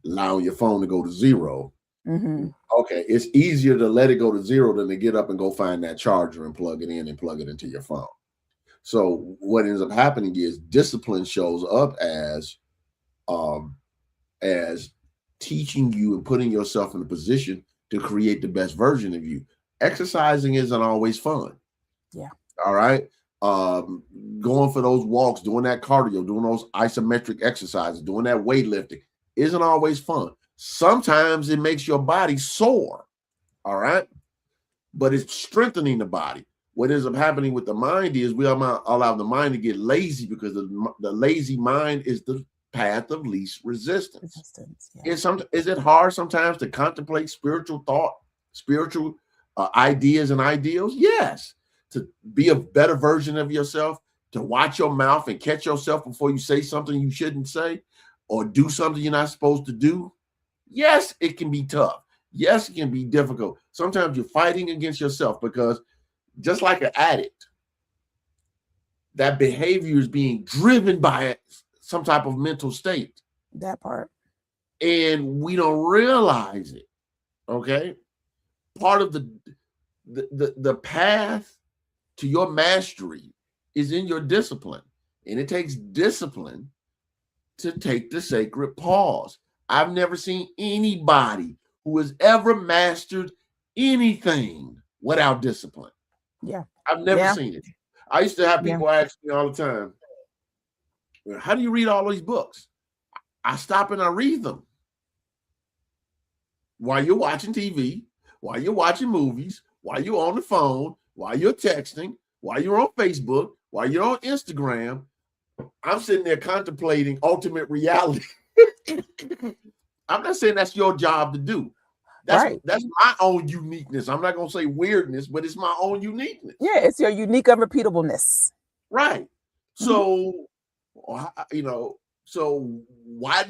allowing your phone to go to zero. Okay, it's easier to let it go to zero than to get up and go find that charger and plug it in and plug it into your phone. So what ends up happening is discipline shows up as teaching you and putting yourself in a position to create the best version of you. Exercising isn't always fun. Yeah. All right. Going for those walks, doing that cardio, doing those isometric exercises, doing that weightlifting isn't always fun. Sometimes it makes your body sore. All right. But it's strengthening the body. What ends up happening with the mind is we allow the mind to get lazy, because the lazy mind is the path of least resistance. Yeah. Is it hard sometimes to contemplate spiritual thought, spiritual ideas and ideals? Yes. To be a better version of yourself, to watch your mouth and catch yourself before you say something you shouldn't say. or do something you're not supposed to do, yes, it can be tough. Yes, it can be difficult. Sometimes you're fighting against yourself because just like an addict, that behavior is being driven by some type of mental state. That part. And we don't realize it. Okay. Part of the path to your mastery is in your discipline. And it takes discipline to take the sacred pause. I've never seen anybody who has ever mastered anything without discipline. Yeah. I've never seen it. I used to have people ask me all the time, how do you read all these books? I stop and I read them. While you're watching TV, while you're watching movies, while you're on the phone, while you're texting, while you're on Facebook, while you're on Instagram, I'm sitting there contemplating ultimate reality. I'm not saying that's your job to do. That's my own uniqueness. I'm not going to say weirdness, but it's my own uniqueness. Yeah, it's your unique unrepeatableness. Right. So, so how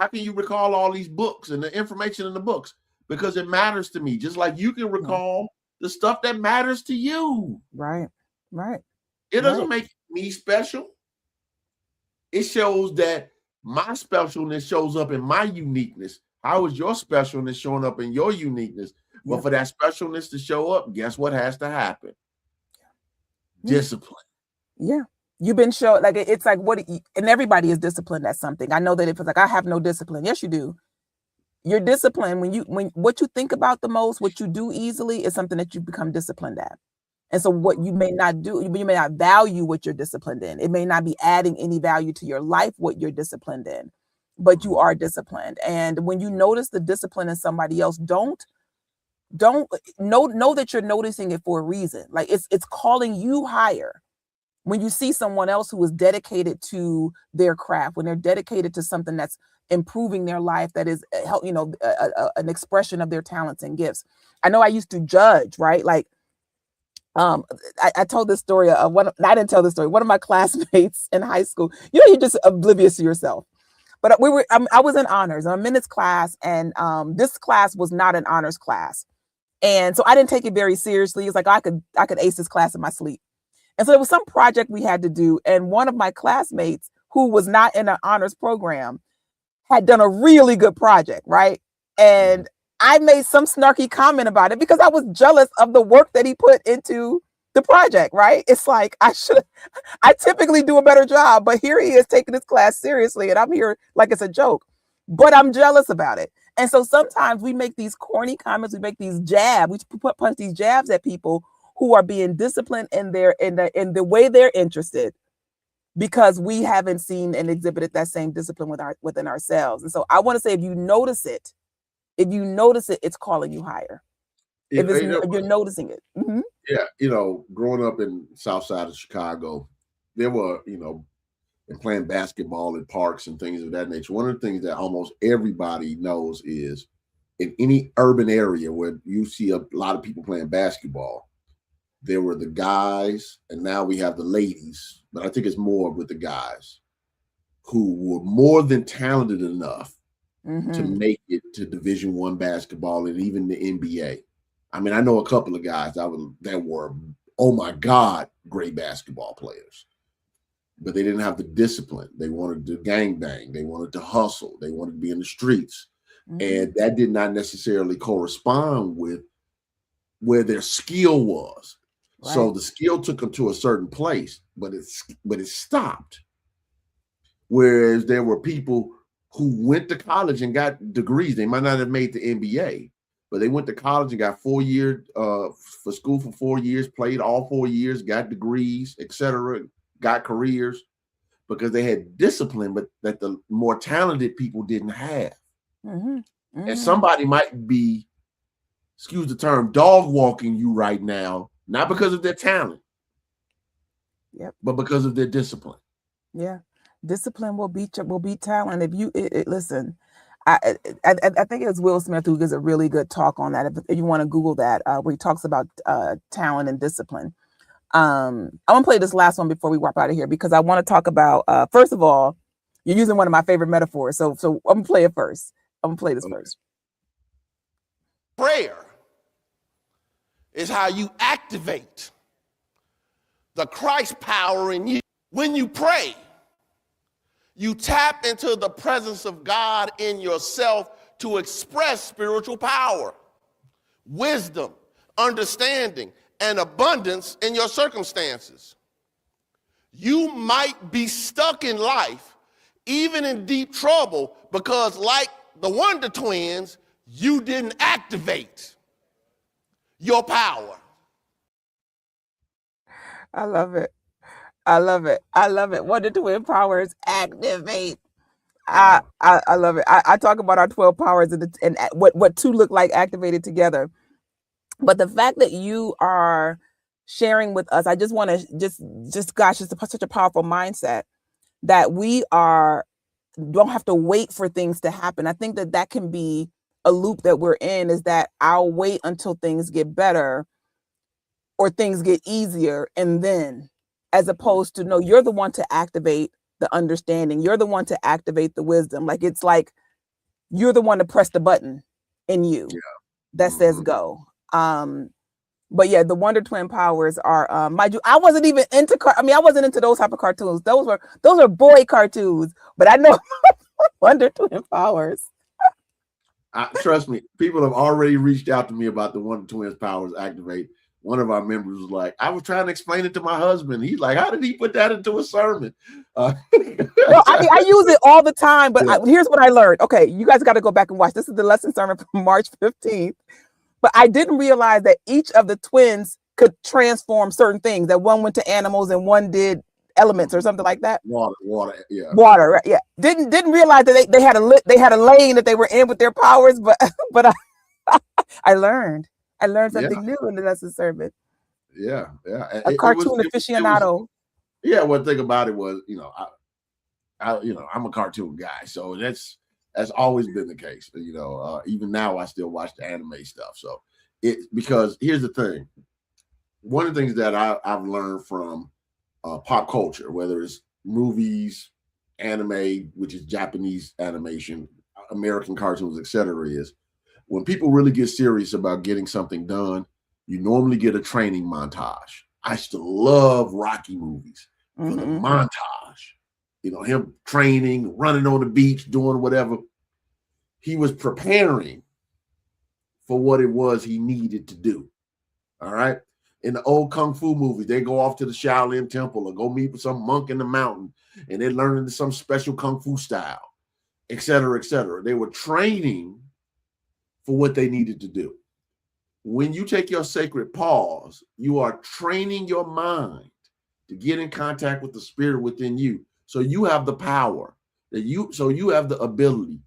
can you recall all these books and the information in the books? Because it matters to me, just like you can recall the stuff that matters to you. Right. It doesn't make me special. It shows that my specialness shows up in my uniqueness. How is your specialness showing up in your uniqueness? But for that specialness to show up, guess what has to happen? Discipline. Yeah. You've been shown, like, it's like, and everybody is disciplined at something. I know that if it's like, I have no discipline. Yes, you do. You're disciplined when what you think about the most, what you do easily is something that you become disciplined at. And so what you may not do, you may not value what you're disciplined in. It may not be adding any value to your life, what you're disciplined in, but you are disciplined. And when you notice the discipline in somebody else, don't know that you're noticing it for a reason. Like it's calling you higher. When you see someone else who is dedicated to their craft, when they're dedicated to something that's improving their life, that is an expression of their talents and gifts. I know I used to judge, right? Like, I told this story of I didn't tell this story. One of my classmates in high school, you're just oblivious to yourself. But I was in honors. I'm in this class, and this class was not an honors class, and so I didn't take it very seriously. It's like I could ace this class in my sleep. And so there was some project we had to do, and one of my classmates who was not in an honors program had done a really good project, right? And I made some snarky comment about it because I was jealous of the work that he put into the project, right? It's like I typically do a better job, but here he is taking this class seriously, and I'm here like it's a joke, but I'm jealous about it. And so sometimes we make these corny comments, we make these jabs, we punch these jabs at people who are being disciplined in the way they're interested, because we haven't seen and exhibited that same discipline within ourselves. And so I want to say, if you notice it, it's calling you higher. If you're noticing it. Mm-hmm. Yeah, growing up in South Side of Chicago, there were, and playing basketball in parks and things of that nature. One of the things that almost everybody knows is in any urban area where you see a lot of people playing basketball, there were the guys, and now we have the ladies, but I think it's more with the guys who were more than talented enough to make it to Division I basketball and even the NBA. I mean, I know a couple of guys that were, oh my God, great basketball players, but they didn't have the discipline. They wanted to gangbang. They wanted to hustle. They wanted to be in the streets. And that did not necessarily correspond with where their skill was. Right. So the skill took them to a certain place, but it stopped. Whereas there were people who went to college and got degrees. They might not have made the NBA, but they went to college and got 4 years for school for 4 years, played all 4 years, got degrees, etc., got careers because they had discipline, but that the more talented people didn't have. And somebody might be, excuse the term, dog walking you right now, not because of their talent, but because of their discipline. Yeah. Discipline will beat talent. If you listen, I think it's Will Smith who gives a really good talk on that. If you want to Google that, where he talks about talent and discipline. I want to play this last one before we wrap out of here, because I want to talk about first of all, You're using one of my favorite metaphors. So I'm gonna play it first. I'm gonna play this first. Prayer is how you activate the Christ power in you. When you pray, you tap into the presence of God in yourself to express spiritual power, wisdom, understanding, and abundance in your circumstances. You might be stuck in life, even in deep trouble, because like the Wonder Twins, you didn't activate your power. I love it. I love it. I love it. Wonder Twin powers activate. I love it. I talk about our 12 powers and what two look like activated together. But the fact that you are sharing with us, I just want to just gosh, it's such a powerful mindset that we don't have to wait for things to happen. I think that can be a loop that we're in, is that I'll wait until things get better or things get easier, and then, as opposed to, no, you're the one to activate the understanding. You're the one to activate the wisdom. Like, it's like you're the one to press the button in you that says go. But yeah, the Wonder Twin powers are, mind you, I wasn't even into I wasn't into those type of cartoons. Those are boy cartoons, but I know Wonder Twin powers. Trust me, people have already reached out to me about the Wonder Twins powers activate. One of our members was like, I was trying to explain it to my husband. He's like, how did he put that into a sermon? No, I use it all the time, but here's what I learned. Okay, you guys got to go back and watch. This is the lesson sermon from March 15th. But I didn't realize that each of the twins could transform certain things, that one went to animals and one did elements or something like that. Water, yeah. Water, right? Yeah. Didn't realize that they had a lane that they were in with their powers, but I learned something new in the lesson sermon. Yeah. A cartoon aficionado. One thing about it was, I'm a cartoon guy, so that's always been the case. Even now I still watch the anime stuff. So because here's the thing. One of the things that I've learned from pop culture, whether it's movies, anime, which is Japanese animation, American cartoons, etc., is when people really get serious about getting something done, you normally get a training montage. I used to love Rocky movies for the montage. Him training, running on the beach, doing whatever. He was preparing for what it was he needed to do. All right. In the old Kung Fu movies, they go off to the Shaolin Temple or go meet with some monk in the mountain, and they're learning some special Kung Fu style, et cetera, et cetera. They were training for what they needed to do. When you take your sacred pause, you are training your mind to get in contact with the spirit within you. So you have the power so you have the ability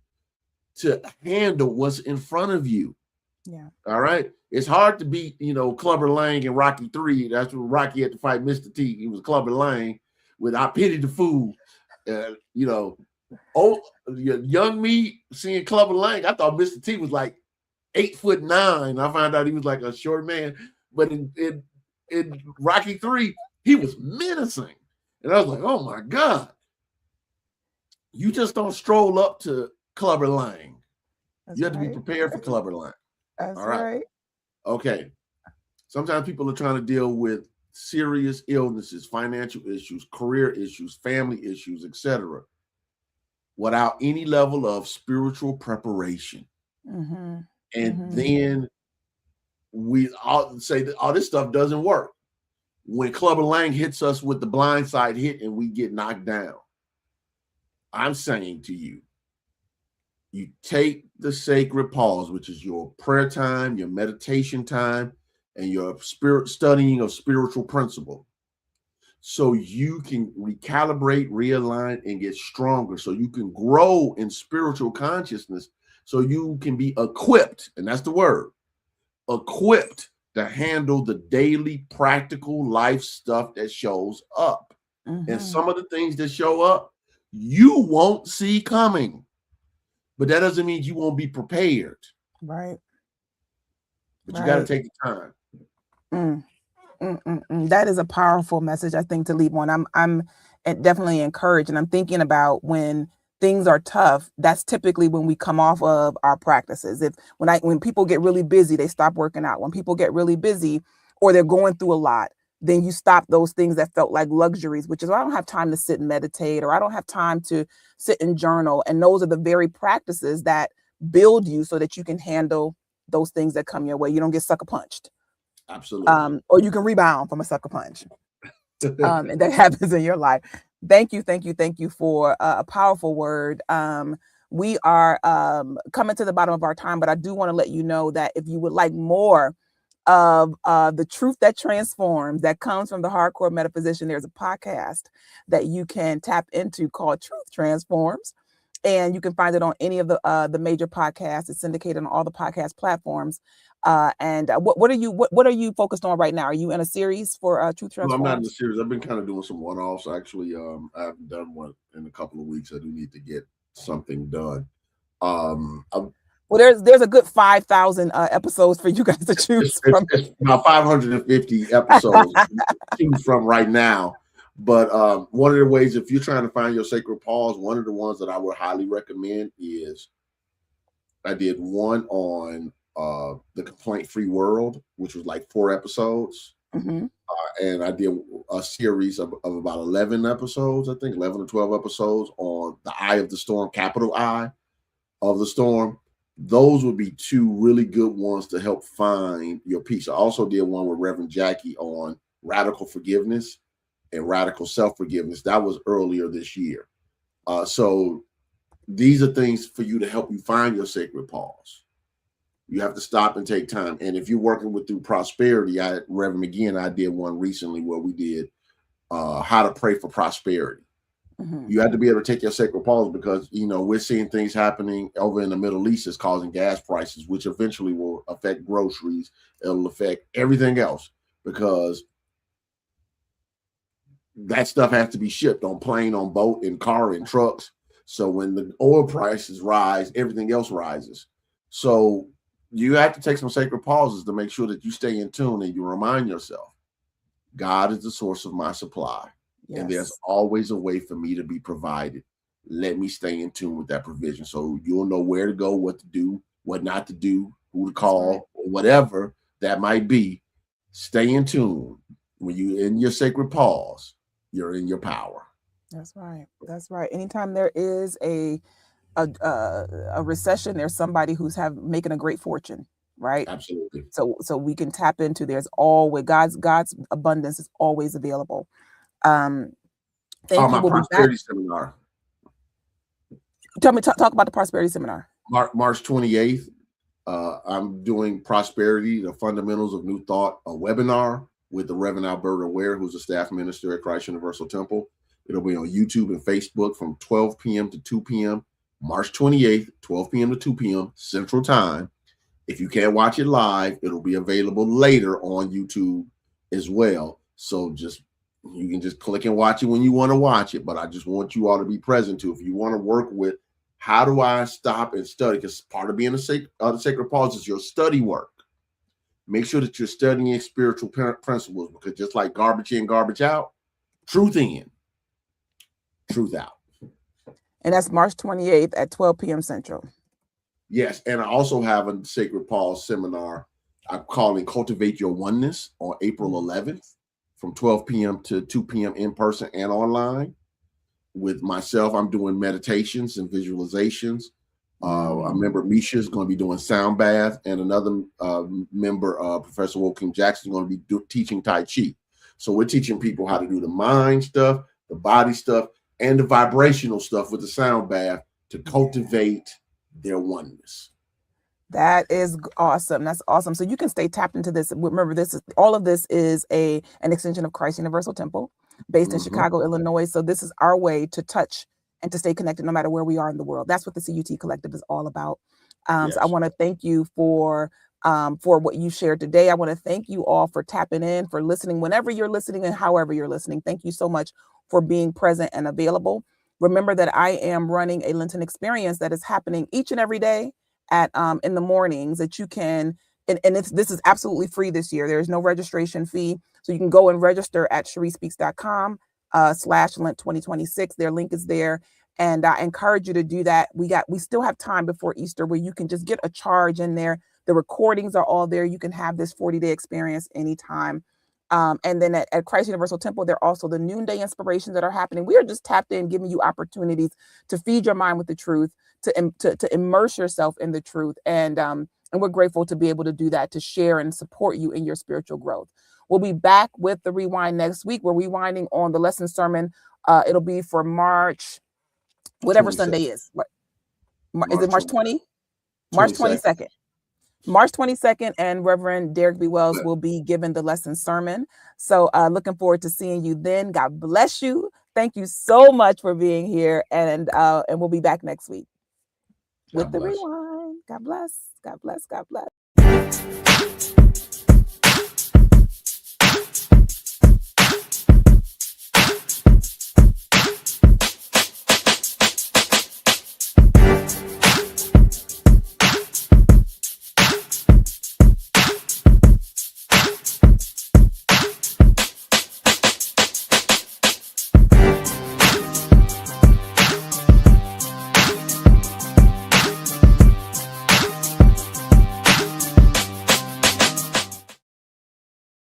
to handle what's in front of you. Yeah. All right. It's hard to beat, Clubber Lang in Rocky 3. That's when Rocky had to fight Mr. T. He was Clubber Lang with I Pity the Fool. Young me seeing Clubber Lang, I thought Mr. T was like 8'9". I found out he was like a short man. But in Rocky 3, he was menacing. And I was like, oh my God. You just don't stroll up to Clubber Lang. You have to be prepared for Clubber Lang. That's all right. Okay. Sometimes people are trying to deal with serious illnesses, financial issues, career issues, family issues, etc., without any level of spiritual preparation. And then we all say that all this stuff doesn't work. When Clubber Lang hits us with the blindside hit and we get knocked down, I'm saying to you, you take the sacred pause, which is your prayer time, your meditation time, and your spirit studying of spiritual principle, so you can recalibrate, realign, and get stronger, so you can grow in spiritual consciousness, so you can be equipped, and that's the word, equipped to handle the daily practical life stuff that shows up. And some of the things that show up, you won't see coming. But that doesn't mean you won't be prepared. Right. But you got to take the time. That is a powerful message, I think, to leave on. I'm definitely encourage. And I'm thinking about when things are tough, that's typically when we come off of our practices. When people get really busy, they stop working out. When people get really busy or they're going through a lot, then you stop those things that felt like luxuries, which is, I don't have time to sit and meditate, or I don't have time to sit and journal. And those are the very practices that build you so that you can handle those things that come your way. You don't get sucker punched. Absolutely. Or you can rebound from a sucker punch. And that happens in your life. Thank you for a powerful word. We are coming to the bottom of our time, but I do want to let you know that if you would like more of the truth that transforms, that comes from the hardcore metaphysician, there's a podcast that you can tap into called Truth Transforms. And you can find it on any of the major podcasts. It's syndicated on all the podcast platforms. What are you focused on right now? Are you in a series for Truth Transforms? No, I'm not in the series. I've been kind of doing some one-offs. Actually, I haven't done one in a couple of weeks. I do need to get something done. Well, there's a good 5,000 episodes for you guys to choose from. It's about 550 episodes to choose from right now. But one of the ways, if you're trying to find your sacred pause, one of the ones that I would highly recommend is I did one on the complaint-free world, which was like 4 episodes. Mm-hmm. And I did a series of about 11 episodes, I think 11 or 12 episodes on the eye of the storm, capital I of the storm. Those would be 2 really good ones to help find your peace. I also did one with Reverend Jackie on radical forgiveness and radical self-forgiveness. That was earlier this year. So these are things for you to help you find your sacred pause. You have to stop and take time. And if you're working through prosperity, Reverend McGee and I did one recently where we did how to pray for prosperity. Mm-hmm. You have to be able to take your sacred pause because, we're seeing things happening over in the Middle East is causing gas prices, which eventually will affect groceries. It'll affect everything else because that stuff has to be shipped on plane, on boat, in car, and trucks. So when the oil prices rise, everything else rises. So you have to take some sacred pauses to make sure that you stay in tune and you remind yourself, God is the source of my supply. Yes. And there's always a way for me to be provided. Let me stay in tune with that provision. So you'll know where to go, what to do, what not to do, who to call, right, or whatever that might be. Stay in tune. When you're in your sacred pause, you're in your power. That's right. That's right. Anytime there is a recession, there's somebody who's making a great fortune, right? Absolutely. So we can tap into, there's always God's abundance is always available. Thank you. My prosperity seminar. Talk about the prosperity seminar. March 28th. I'm doing prosperity, the fundamentals of new thought, a webinar with the Reverend Alberta Ware, who's a staff minister at Christ Universal Temple. It'll be on YouTube and Facebook from 12 p.m. to 2 p.m. March 28th, 12 p.m. to 2 p.m. Central Time. If you can't watch it live, it'll be available later on YouTube as well. So you can just click and watch it when you want to watch it. But I just want you all to be present too. If you want to work with, how do I stop and study? Because part of being the sacred pause is your study work. Make sure that you're studying spiritual principles, because just like garbage in, garbage out, truth in, truth out. And that's March 28th at 12 p.m. Central. Yes. And I also have a Sacred Pause seminar I'm calling Cultivate Your Oneness on April 11th from 12 p.m. to 2 p.m. in person and online. With myself, I'm doing meditations and visualizations. A member, Misha, is going to be doing sound bath, and another member, Professor Woking Jackson, is going to be teaching Tai Chi. So we're teaching people how to do the mind stuff, the body stuff, and the vibrational stuff with the sound bath to cultivate their oneness. That is awesome. That's awesome. So you can stay tapped into this. Remember, all of this is an extension of Christ Universal Temple, based in Chicago, Illinois. So this is our way to touch and to stay connected no matter where we are in the world. That's what the CUT Collective is all about. Yes. So I want to thank you for what you shared today. I want to thank you all for tapping in, for listening, whenever you're listening and however you're listening. Thank you so much for being present and available. Remember that I am running a Lenten experience that is happening each and every day at in the mornings, that you can, and this is absolutely free this year. There is no registration fee. So you can go and register at shereespeaks.com. /Lent 2026. Their link is there. And I encourage you to do that. We still have time before Easter where you can just get a charge in there. The recordings are all there. You can have this 40-day experience anytime. And then at Christ Universal Temple, there are also the noonday inspirations that are happening. We are just tapped in, giving you opportunities to feed your mind with the truth, to immerse yourself in the truth. And we're grateful to be able to do that, to share and support you in your spiritual growth. We'll be back with the rewind next week. We're rewinding on the lesson sermon. It'll be for March, whatever 22nd. Sunday is. Is it March 20? 22nd. March 22nd. March 22nd, and Reverend Derek B. Wells will be given the lesson sermon. So looking forward to seeing you then. God bless you. Thank you so much for being here. And we'll be back next week with the rewind. God bless. God bless. God bless.